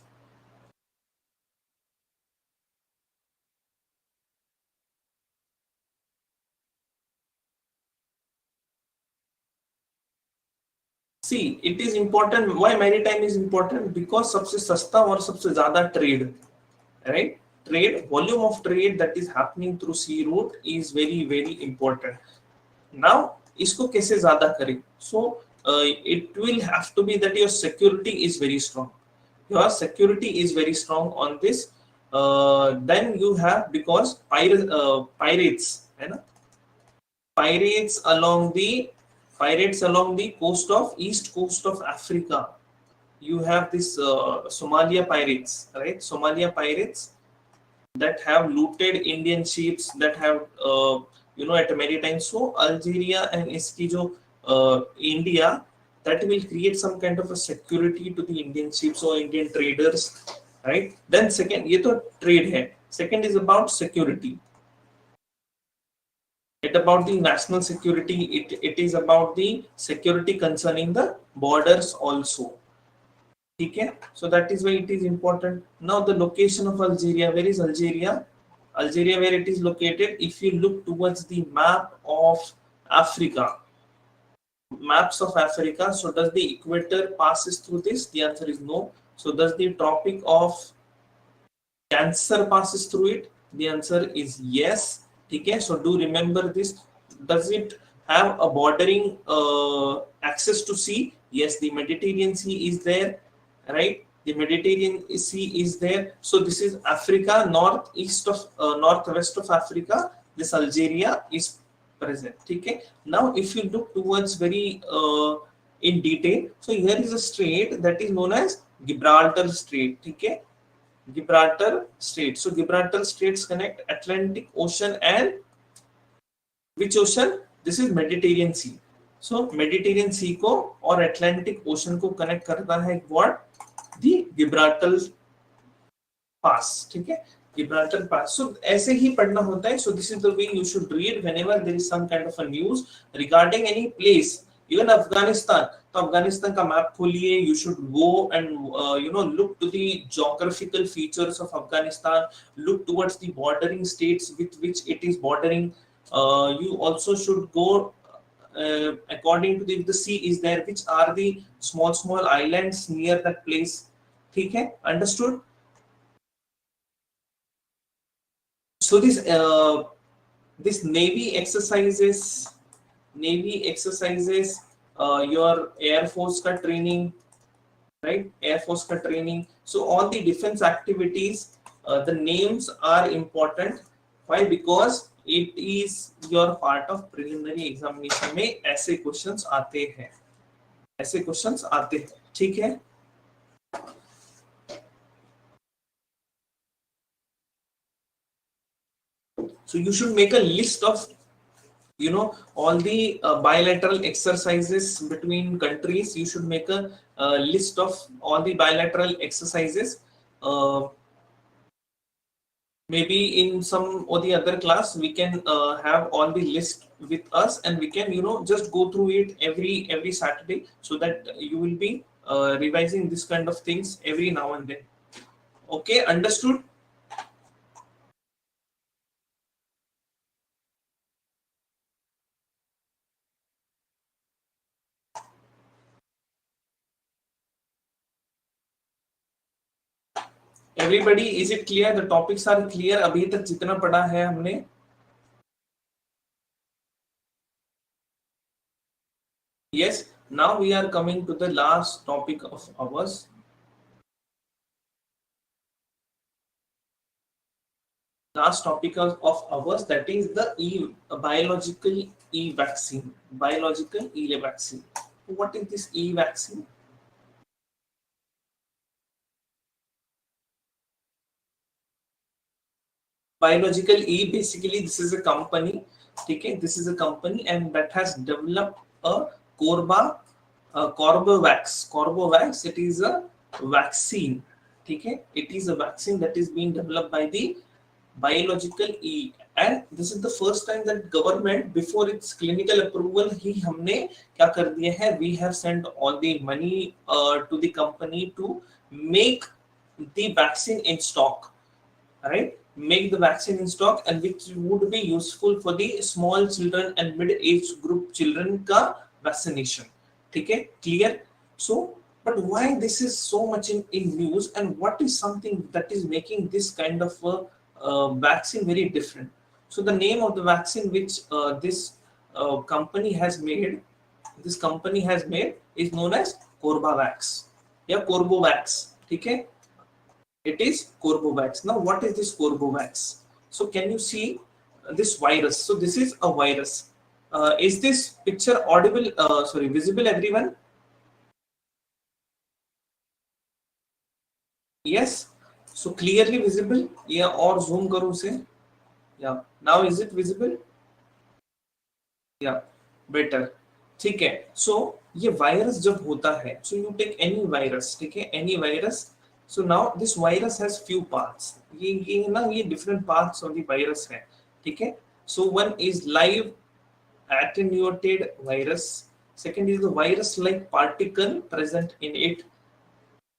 See, it is important. Why maritime is important? Because सबसे सस्ता और सबसे ज़्यादा trade, right? Trade, volume of trade that is happening through sea route is very, very important. Now, इसको कैसे ज़्यादा करें? So, it will have to be that your security is very strong. Your security is very strong on this. Then you have, because pirates, pirates along the coast of east coast of Africa. You have this Somalia pirates, right? Somalia pirates that have looted Indian ships, that have at a maritime. So Algeria and iski jo India, that will create some kind of a security to the Indian ships or Indian traders, right? Then second, ये तो trade है. Second is about security. It about the national security. It is about the security concerning the borders also. Okay, so that is why it is important. Now the location of Algeria. Where is Algeria? Algeria, where it is located? If you look towards the map of Africa, maps of Africa, so does the equator passes through this? The answer is no. So does the Tropic of Cancer passes through it? The answer is yes. ठीक है. So do remember this. Does it have a bordering access to sea? Yes, the Mediterranean Sea is there, right? The Mediterranean Sea is there. So this is Africa, northwest of Africa. This Algeria is present. Okay. Now if you look towards very in detail, so here is a strait that is known as Gibraltar Strait. Okay. Gibraltar Strait. So Gibraltar Straits connect Atlantic Ocean and which ocean? This is Mediterranean Sea. So Mediterranean Sea को और Atlantic Ocean को connect करता है what? The Gibraltar Pass. ठीक है. Gibraltar Pass. So ऐसे ही पढ़ना होता है. So this is the way you should read whenever there is some kind of a news regarding any place. Even Afghanistan. तो अफगानिस्तान का मैप खोलिए. You should go and look to the geographical features of Afghanistan. Look towards the bordering states with which it is bordering. You also should go according to the sea is there, which are the small islands near that place. ठीक है. Understood? So this navy exercises your air force ka training, right? Air force ka training. So all the defense activities, the names are important. Why? Because it is your part of preliminary examination में ऐसे questions आते हैं. ठीक है. So you should make a list of all the bilateral exercises between countries. You should make a list of all the bilateral exercises. Maybe in some or the other class we can have all the list with us, and we can just go through it every Saturday, so that you will be revising this kind of things every now and then. Okay, understood? Everybody, is it clear? The topics are clear. अभी तक जितना पढ़ा है हमने. Yes. Now we are coming to the last topic of ours. Last topic of ours, that is the biological vaccine. Biological vaccine. What is this vaccine? Biological basically this is a company. Okay, this is a company and that has developed a Corbevax. Corbevax, it is a vaccine. Okay, it is a vaccine that is being developed by the Biological and this is the first time that government, before its clinical approval, हमने क्या कर दिया है? We have sent all the money to the company to make the vaccine in stock, right? Make the vaccine in stock, and which would be useful for the small children and mid-age group children का vaccination. ठीक है, clear? So, but why this is so much in news, and what is something that is making this kind of a vaccine very different? So the name of the vaccine which this company has made, is known as Corbevax. Yeah, Corbevax. ठीक है. It is Corbevax. Now, what is this Corbevax? So, can you see this virus? So, this is a virus. Is this picture audible? Visible, everyone? Yes. So, clearly visible. Yeah, or zoom करो उसे. Yeah. Now, is it visible? Yeah. Better. ठीक है. So, ये virus जब होता है, so you take any virus. ठीक है, any virus. So now this virus has few parts. ये different parts of the virus है. ठीक है. So one is live attenuated virus. Second is the virus-like particle present in it.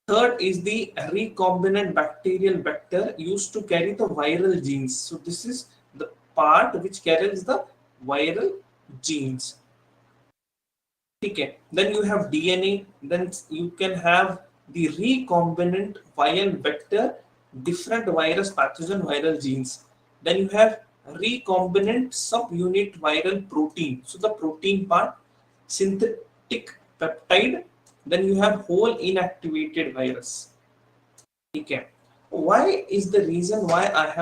Third is the recombinant bacterial vector used to carry the viral genes. So this is the part which carries the viral genes. Okay. Then you have DNA. Then you can have the recombinant viral vector, different virus pathogen viral genes. Then you have recombinant subunit viral protein. So the protein part, synthetic peptide, then you have whole inactivated virus. Okay. Why is the reason why I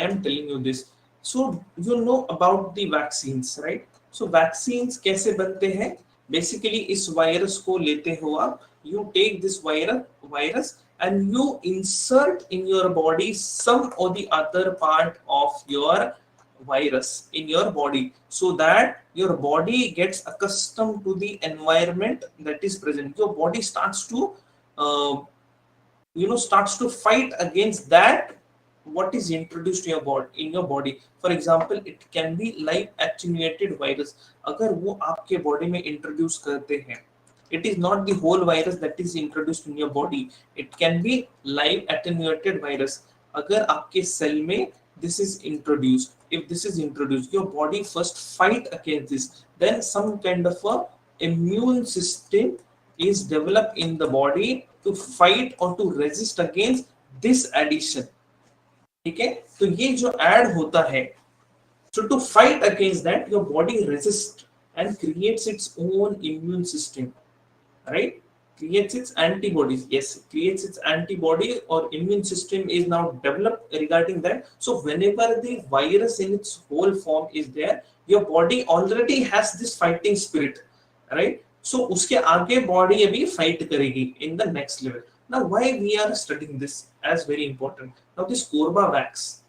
am telling you this? So you know about the vaccines, right? So vaccines कैसे बनते हैं? Basically इस virus को लेते हो आप, you take this virus and you insert in your body some or the other part of your virus in your body, so that your body gets accustomed to the environment that is present. Your body starts to starts to fight against that what is introduced to your body in your body. For example, it can be live attenuated virus. अगर वो आपके body में introduce करते हैं, it is not the whole virus that is introduced in your body. It can be live attenuated virus. अगर आपके cell में this is introduced, if this is introduced, your body first fight against this, then some kind of a immune system is developed in the body to fight or to resist against this addition. ठीक है, तो ये जो add होता है, so to fight against that, your body resists and creates its own immune system, right? Creates its antibodies. Yes, creates its antibody or immune system is now developed regarding that. So whenever the virus in its whole form is there, your body already has this fighting spirit, right? So उसके आगे body अभी fight करेगी in the next level. Now why we are studying this as very important? Now this Corbavax.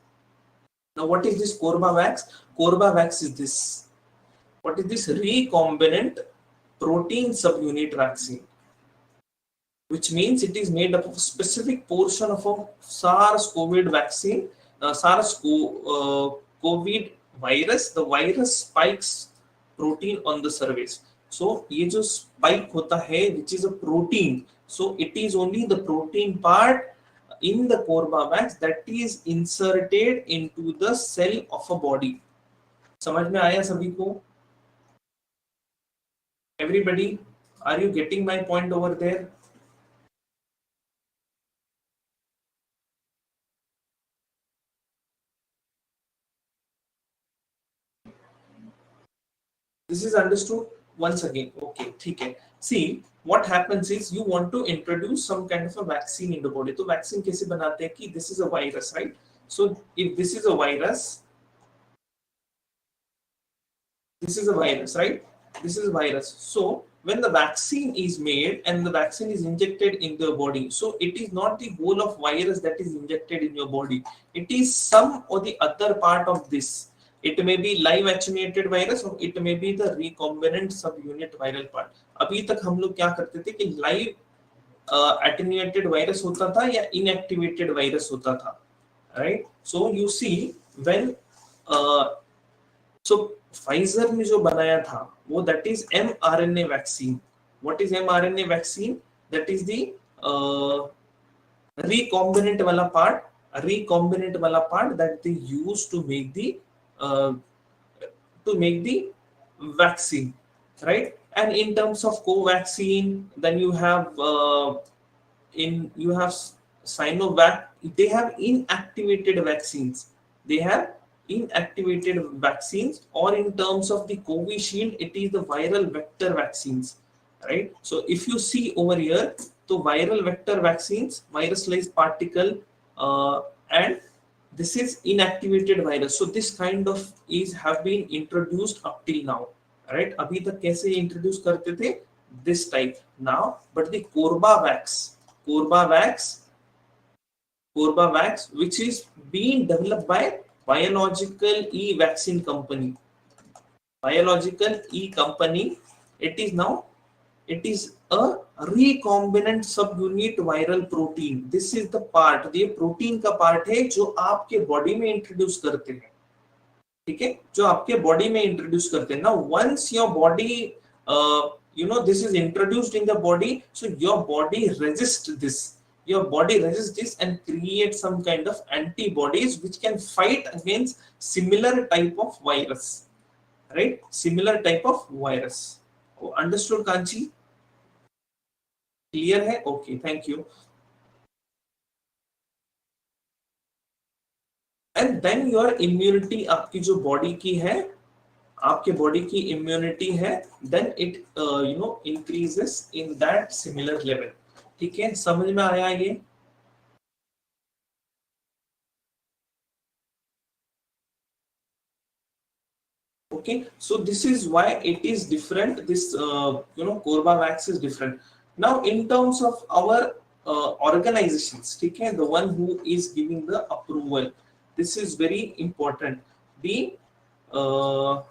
Now what is this Corbavax? Corbavax is this. What is this? Recombinant protein subunit vaccine, which means it is made up of a specific portion of a SARS-CoV vaccine, SARS-CoV virus. The virus spikes protein on the surface. So ये जो spike होता है, which is a protein, so it is only the protein part in the Corbavax that is inserted into the cell of a body. समझ में आया सभी को? Everybody, are you getting my point over there? This is understood once again. Okay, ठीक है. See, what happens is you want to introduce some kind of a vaccine in the body. तो vaccine कैसे बनाते हैं कि this is a virus, right? So if this is a virus, right? This is a virus. So when the vaccine is made and the vaccine is injected in the body, so it is not the whole of virus that is injected in your body. It is some or the other part of this. It may be live attenuated virus or it may be the recombinant subunit viral part. अभी तक हम लोग क्या करते थे कि live attenuated virus होता था या inactivated virus होता था, right? So you see when so Pfizer ने जो बनाया था वो that is mRNA vaccine. What is mRNA vaccine? That is the recombinant वाला part that they use to make the vaccine, right? And in terms of Covaxin, then you have Sinovac. They have inactivated vaccines. Or in terms of the Covishield, it is the viral vector vaccines, right? So if you see over here, the viral vector vaccines, viruslized particle, and this is inactivated virus. So this kind of have been introduced up till now, right? अभी तक कैसे introduce करते थे? This type now, but the Corbavax, which is being developed by Biological E-Vaccine Company. It is a recombinant subunit viral protein. This is the part, ये protein का part है जो आपके body में introduce करते हैं, ठीक है? जो आपके body में introduce करते हैं. Now once your body, this is introduced in the body, so your body resists this. Your body resists this and creates some kind of antibodies which can fight against similar type of virus, right? Similar type of virus. Oh, understood, Kanchi? Clear है? Okay, thank you. And then your immunity, आपकी जो body की है, आपके body की immunity है, then it increases in that similar level. ठीक है, समझ में आया ये? Okay, so this is why it is different. This Corbavax is different. Now in terms of our organizations, okay, the one who is giving the approval, this is very important. The uh,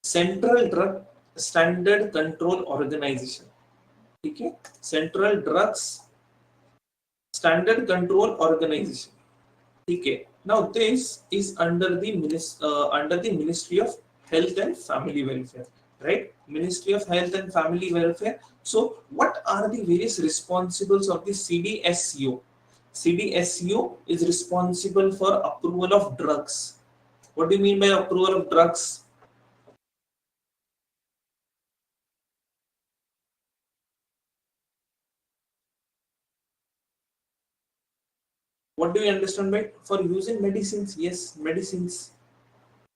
Central Drug Standard Control Organization, okay, Central Drugs Standard Control Organization. Okay. Now this is under the Ministry of Health and Family Welfare, right? Ministry of Health and Family Welfare. So what are the various responsibles of the CDSCO? CDSCO is responsible for approval of drugs. What do you mean by approval of drugs? What do you understand by for using medicines? Yes, medicines.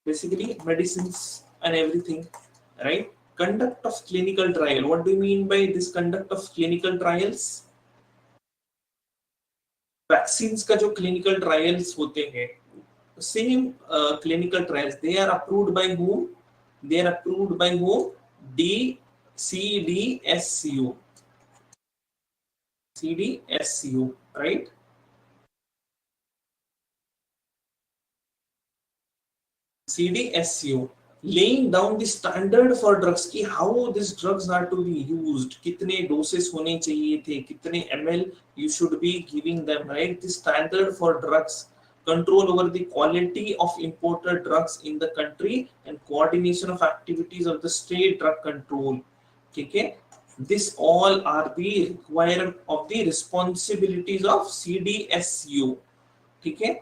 Basically medicines and everything, right? Conduct of clinical trial. What do you mean by this conduct of clinical trials? Vaccines का जो clinical trials होते हैं, same clinical trials, they are approved by whom? They are approved by whom? CDSCO. CDSCO, right? CDSCO laying down the standard for drugs कि how these drugs are to be used, कितने doses होने चाहिए थे, कितने ml you should be giving them, right? The standard for drugs, control over the quality of imported drugs in the country, and coordination of activities of the state drug control. ठीक है, this all are the requirement of the responsibilities of CDSCO. ठीक है,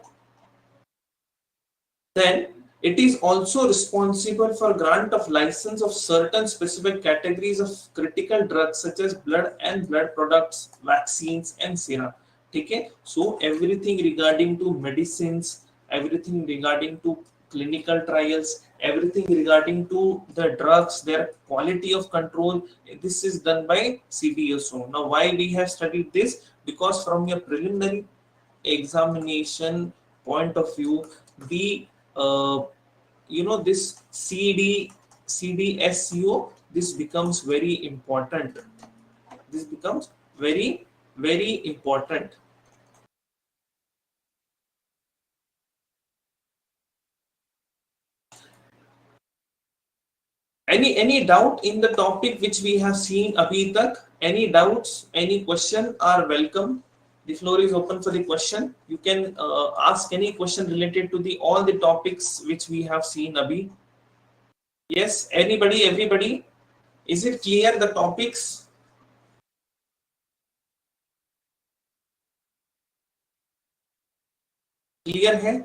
then it is also responsible for grant of license of certain specific categories of critical drugs such as blood and blood products, vaccines and serum. Okay, so everything regarding to medicines, everything regarding to clinical trials, everything regarding to the drugs, their quality of control, this is done by CDSO. Now why we have studied this? Because from your preliminary examination point of view, the this CDSCO, this becomes very important. This becomes very, very important. Any doubt in the topic which we have seen abhi tak? Any doubts, any question are welcome. The floor is open for the question. You can ask any question related to the all the topics which we have seen abhi. Yes, anybody, everybody, is it clear the topics? Clear hai?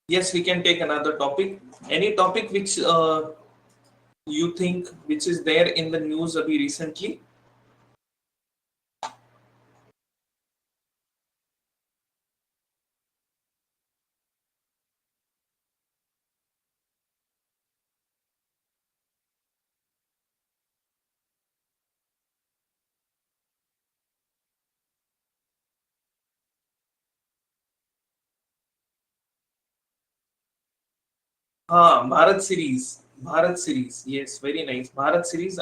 Yes, we can take another topic. Any topic which you think which is there in the news abhi recently? हाँ, Bharat series. Bharat series, yes, very nice. Bharat series,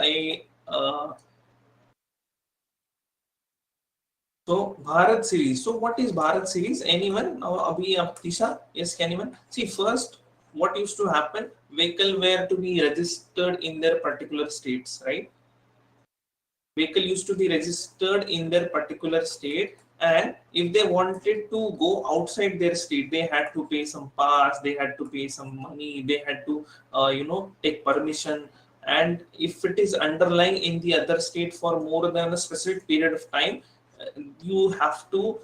so Bharat series. So what is Bharat series? Anyone? Now, abhi Tisha, yes, can anyone? See, first, what used to happen? Vehicle were to be registered in their particular states, right? Vehicle used to be registered in their particular state, and if they wanted to go outside their state, they had to pay some pass, they had to pay some money, they had to take permission. And if it is underlying in the other state for more than a specific period of time, you have to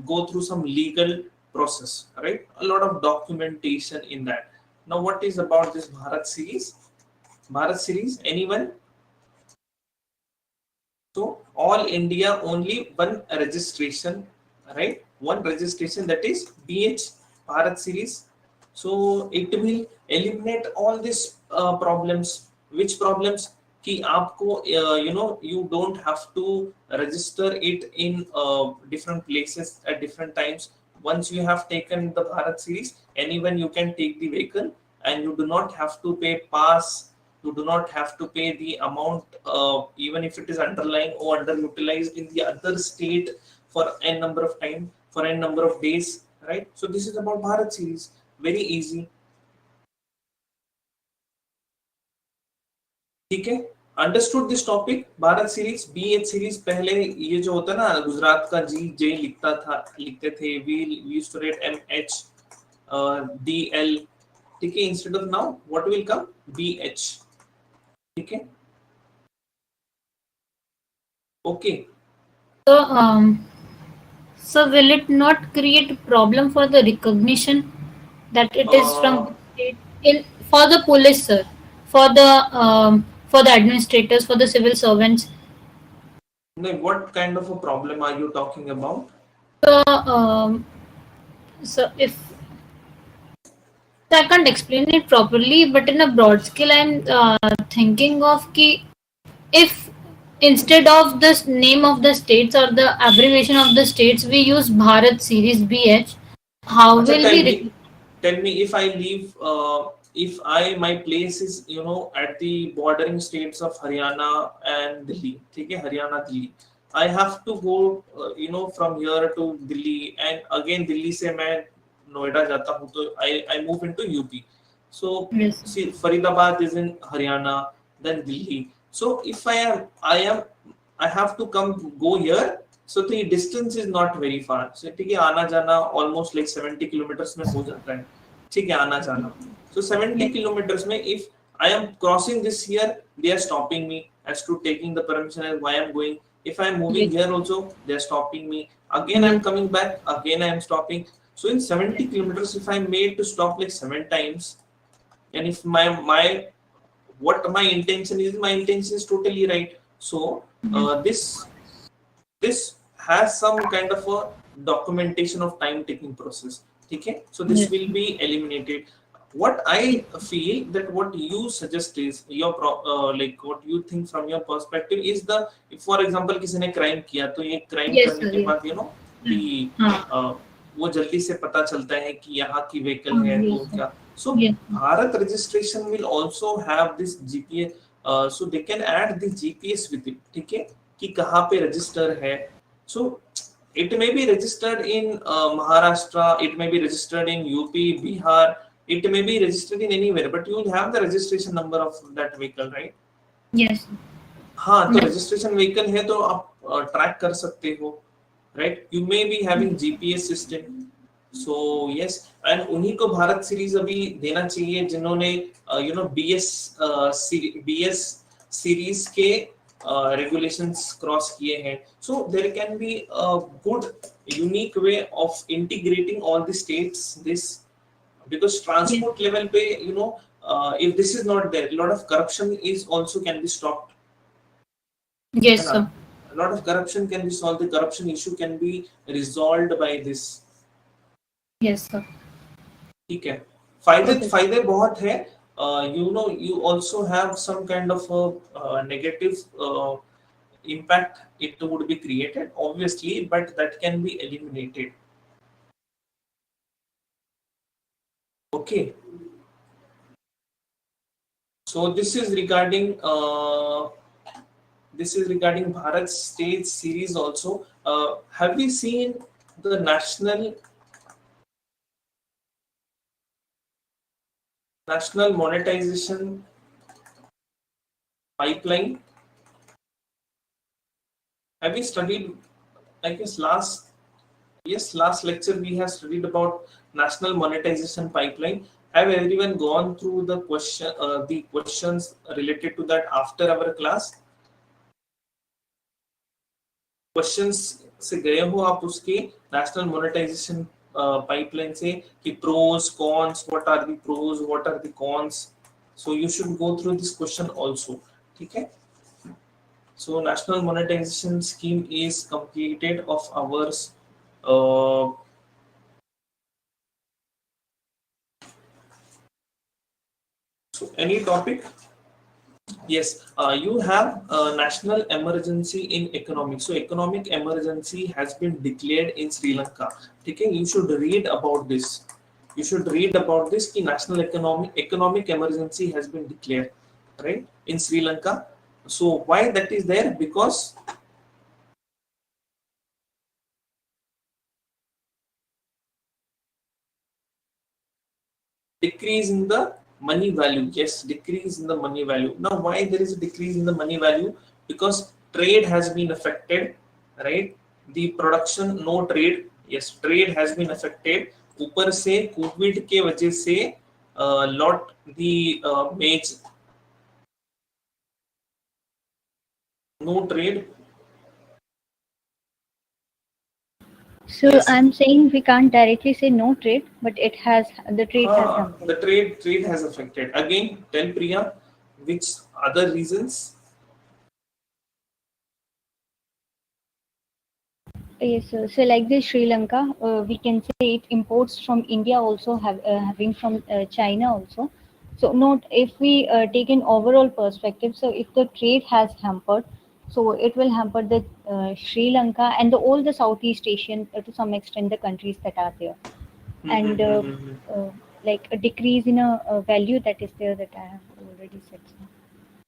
go through some legal process, right? A lot of documentation in that. Now, what is about this Bharat series? Bharat series, anyone? So all India only one registration, right? One registration, that is BH Bharat series. So it will eliminate all these problems. Which problems? कि आपको you don't have to register it in different places at different times. Once you have taken the Bharat series, anyone you can take the vehicle, and you do not have to pay pass. You do not have to pay the amount, even if it is underlying or underutilized in the other state for n number of time, for n number of days, right? So this is about Bharat series. Very easy. ठीक है, understood this topic. Bharat series, BH series. पहले ये जो होता ना, गुजरात का GJ लिखते थे, we used to write MH DL. ठीक है, instead of now what will come? BH. ठीक है, okay. So will it not create problem for the recognition that it is from state in for the police, sir, for the administrators, for the civil servants? No, what kind of a problem are you talking about? So if I can't explain it properly, but in a broad scale, I'm thinking of ki if instead of the name of the states or the abbreviation of the states, we use Bharat series BH, how Achha, will we? tell me if I leave, if my place is at the bordering states of Haryana and Delhi. ठीक है, Haryana Delhi. I have to go from here to Delhi, and again Delhi से मैं नोएडा जाता हूँ, तो I move into UP. So Yes. see, Faridabad is in Haryana, then Delhi. So if I have to go here. So the distance is not very far. So ठीक है, आना जाना almost like 70 kilometers में हो जाता है. ठीक है, आना जाना. So 70 kilometers में, if I am crossing this here, they are stopping me as to taking the permission and why I am going. If I am moving here also, they are stopping me. Again I am coming back, again I am stopping. So in 70 kilometers, if I am made to stop like 7 times, and if what my intention is totally right. So this has some kind of a documentation of time taking process. Okay, so this will be eliminated. What I feel that what you suggest is like what you think from your perspective is if for example किसी ने crime किया, तो ये crime करने के बाद वो जल्दी से पता चलता है कि यहाँ की vehicle है तो क्या. So Bharat registration will also have this GPS, so they can add the GPS with it. ठीक है, कि कहाँ पे register है. So it may be registered in Maharashtra, it may be registered in UP, Bihar, it may be registered in anywhere, but you will have the registration number of that vehicle, right? Yes. हाँ, तो registration vehicle है तो आप track कर सकते हो, right? You may be having GPS system. So yes, and उन्हीं को भारत सीरीज अभी देना चाहिए जिन्होंने BS सीरीज के regulations cross किए हैं. So there can be a good unique way of integrating all the states because transport level पे if this is not there, a lot of corruption is also can be stopped. Yes, sir. A lot of corruption can be solved. The corruption issue can be resolved by this. Yes, sir. ठीक है, फायदे बहुत है. You also have some kind of a negative impact it would be created, obviously, but that can be eliminated. Okay, so this is regarding Bharat State series also. Have we seen the national monetization pipeline? Have we studied? I guess last lecture we have studied about national monetization pipeline. Have everyone gone through the questions related to that after our class? Questions से गए हो आप उसके national monetization pipeline say कि pros, cons, what are the pros, what are the cons. So you should go through this question also. Okay. So national monetization scheme is completed of ours. So any topic? Yes, you have national emergency in economic. So economic emergency has been declared in Sri Lanka. Okay, you should read about this. You should read about this. Ki national economic emergency has been declared, right, in Sri Lanka. So why that is there? Because decrease in the money value. Yes, decrease in the money value. Now why there is a decrease in the money value? Because trade has been affected, right? The production, no trade. Yes, trade has been affected. ऊपर से Covid के वजह से lot the maze no trade. So Yes. I'm saying we can't directly say no trade, but the trade has hampered. The trade has affected. Again, tell Priya which other reasons. Yes, so like this Sri Lanka, we can say it imports from India also having from China also. So not if we take an overall perspective. So if the trade has hampered, so it will hamper the Sri Lanka and all the Southeast Asian to some extent the countries that are there, and uh, like a decrease in a value that is there that I have already said.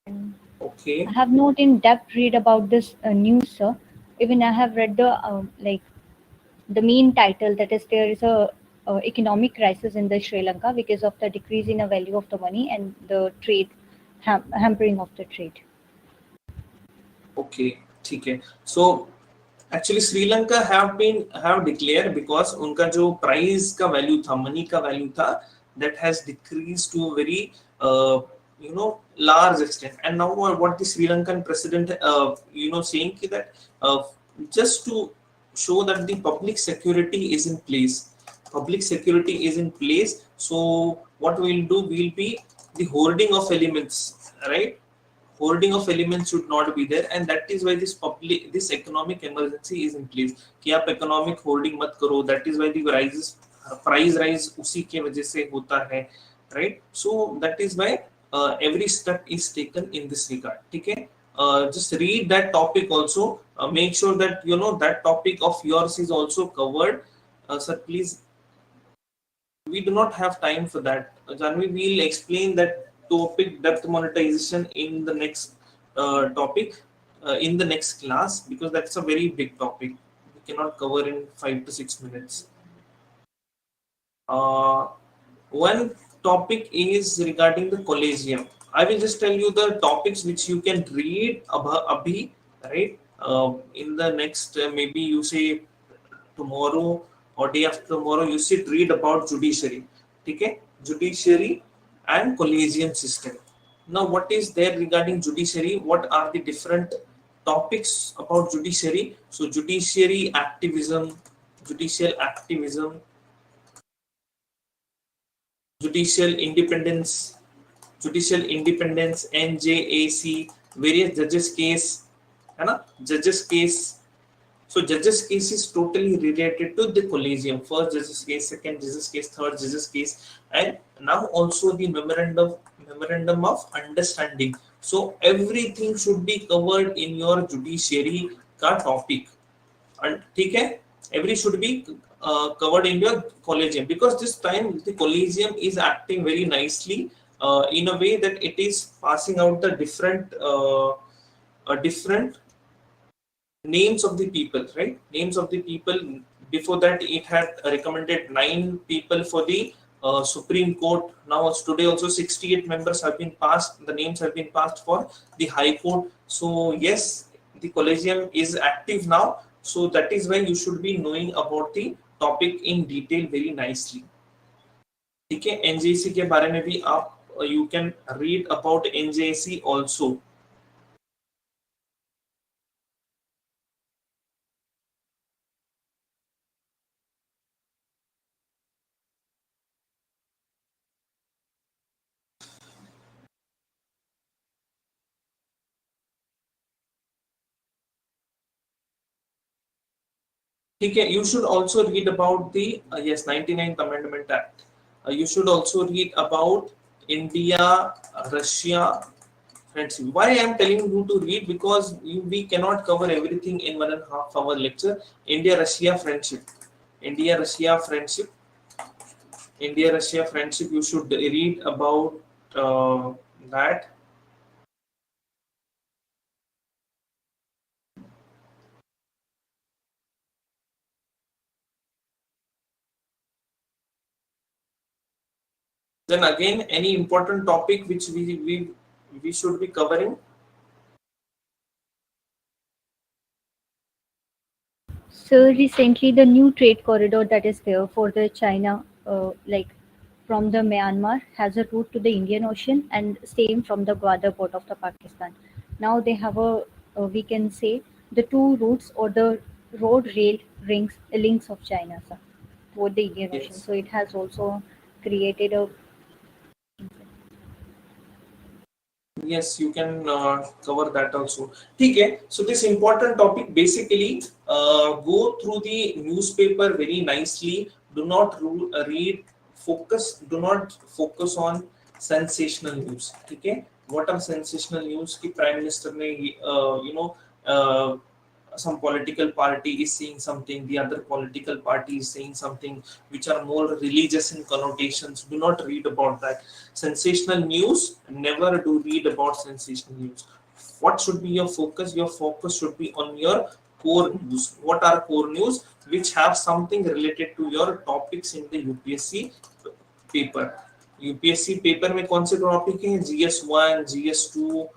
And Okay. I have not in depth read about this news, sir. Even I have read the like the main title that is there is a economic crisis in the Sri Lanka because of the decrease in the value of the money and the trade hampering of the trade. Okay, ठीक है. So actually Sri Lanka have declared because उनका जो price का value था, money का value था, that has decreased to a very large extent. And now what the Sri Lankan president saying that just to show that the public security is in place. Public security is in place. So what we'll do will be the hoarding of elements, right? Hoarding of elements should not be there, and that is why this economic emergency is in place कि आप economic hoarding मत करो. That is why the price rise उसी के वजह से होता है, right? So that is why every step is taken in this regard. ठीक है. Just read that topic also. Make sure that you know that topic of yours is also covered. Sir, please, we do not have time for that. Janvi will explain that topic, depth monetization, in the next topic, in the next class, because that's a very big topic. We cannot cover in 5 to 6 minutes. One topic is regarding the collegium. I will just tell you the topics which you can read abhi, right? In the next, maybe you say tomorrow or day after tomorrow, you should read about judiciary. Okay? Judiciary and collegium system. Now, what is there regarding judiciary? What are the different topics about judiciary? So, judiciary activism, judicial activism, judicial independence, NJAC, various judges case, है ना? Judges case. So judges case is totally related to the collegium. First judges case, second judges case, third judges case, and now also the memorandum of understanding. So everything should be covered in your judiciary का topic. And ठीक है, every should be covered in your collegium, because this time the collegium is acting very nicely in a way that it is passing out the different names of the people, right? Names of the people. Before that, it had recommended 9 people for the Supreme Court. Now, today also 68 members have been passed. The names have been passed for the High Court. So yes, the collegium is active now. So that is why you should be knowing about the topic in detail very nicely. ठीक है. NJC के बारे में भी आप you can read about NJC also. ठीक है. You should also read about the yes 99th Amendment Act. You should also read about India Russia friendship. Why I am telling you to read? Because we cannot cover everything in 1.5 hour lecture. India Russia friendship. India Russia friendship. India Russia friendship. You should read about that. Then again, any important topic which we should be covering. So recently, the new trade corridor that is there for the China, like from the Myanmar, has a route to the Indian Ocean, and same from the Gwadar port of the Pakistan. Now they have we can say the two routes or the road rail links of China, sir, toward the Indian Ocean. Yes. So it has also created a. Yes, you can cover that also. Okay, so this important topic basically go through the newspaper very nicely. Do not read, focus. Do not focus on sensational news. Okay, what are sensational news? कि Prime Minister ने some political party is saying something, the other political party is saying something, which are more religious in connotations. Do not read about that. Sensational news, never do read about sensational news. What should be your focus? Your focus should be on your core news. What are core news? Which have something related to your topics in the UPSC paper. UPSC paper में कौन से topic हैं? GS1, GS2,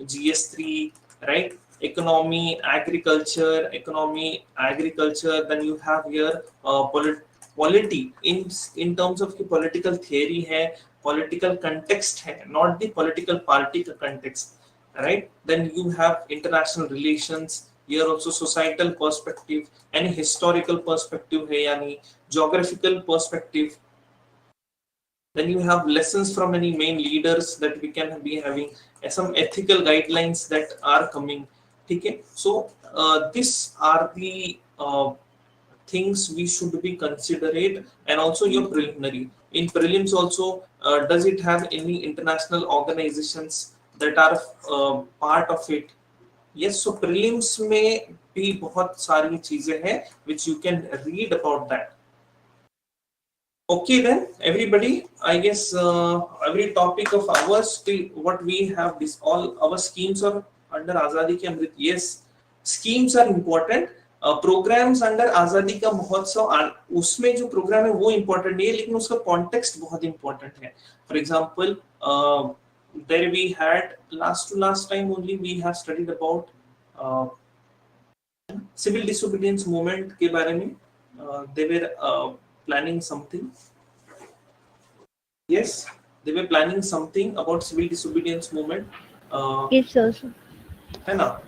GS3, right? Economy, agriculture, then you have here polity in terms of the political theory है, political context है, not the political party का context, right? Then you have international relations, here also societal perspective, and historical perspective है, यानी geographical perspective. Then you have lessons from any main leaders that we can be having, some ethical guidelines that are coming. Okay, so these are the things we should be considerate, and also your preliminary. In prelims also, does it have any international organizations that are part of it? Yes, so prelims में भी बहुत सारी चीजें हैं which you can read about that. Okay then, everybody, I guess every topic of ours, what we have, this all our schemes are under Azadi Ke Amrit. Yes, schemes are important. Programs under Azadi Ka Mahotsav, उसमें जो program है वो important नहीं है, लेकिन उसका context बहुत important है. For example, there we had last time only we have studied about civil disobedience movement के बारे में. They were planning something. Yes, they were planning something about civil disobedience movement. Yes, sir. है ना?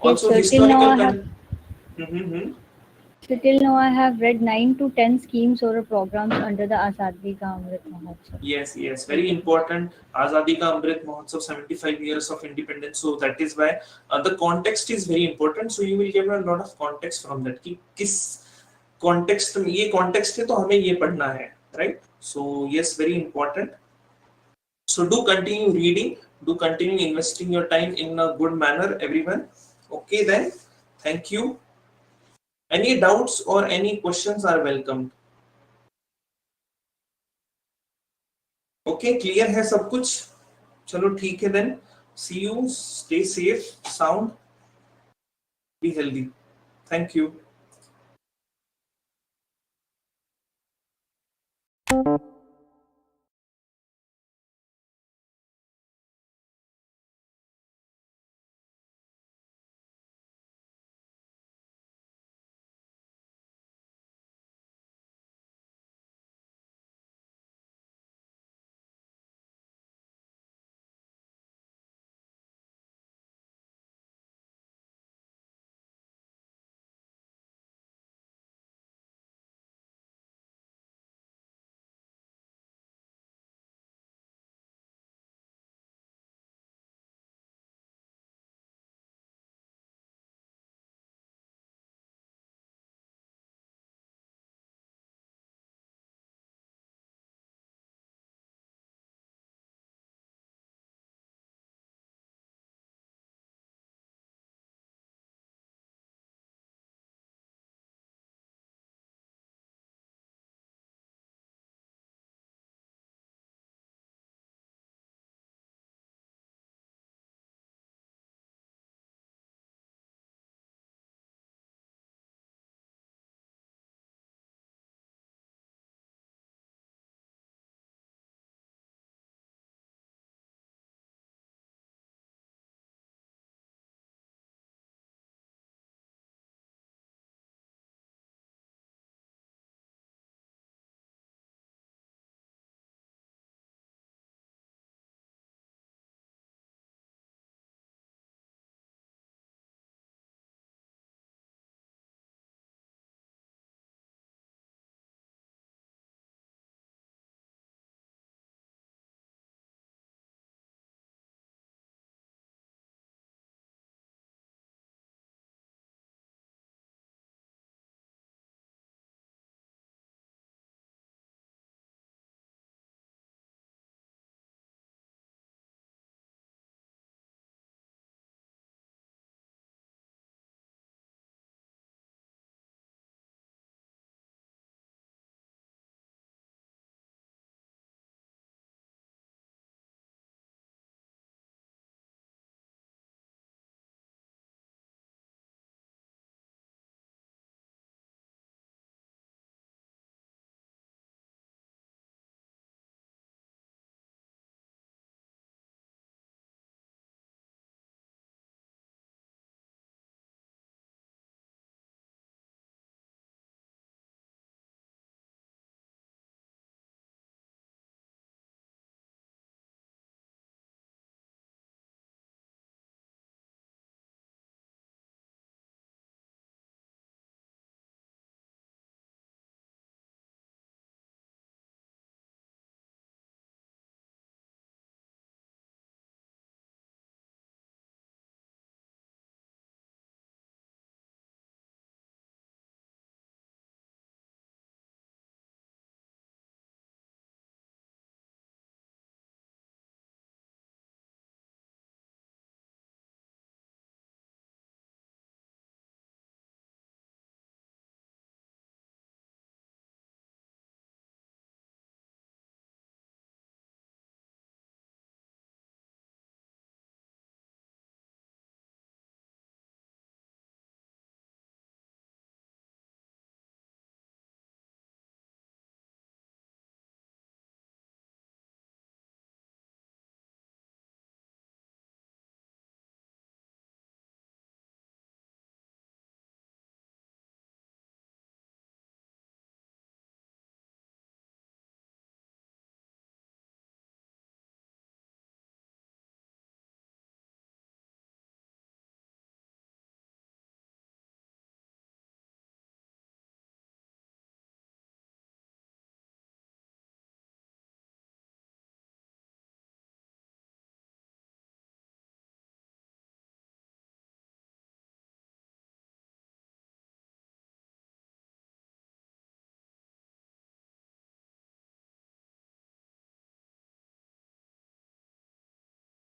Yes, Also sir. historical. So till now I have read 9 to 10 schemes or programs under the Azadi Ka Amrit Mahotsav. Yes, very important. Azadi Ka Amrit Mahotsav, 75 years of independence. So that is why the context is very important. So you will get a lot of context from that. कि किस context में ये context है तो हमें ये पढ़ना है, right? So yes, very important. So do continue reading. Do continue investing your time in a good manner, everyone. Okay then. Thank you. Any doubts or any questions are welcomed. Okay, clear है सब कुछ? चलो ठीक है then. See you. Stay safe, sound. Be healthy. Thank you.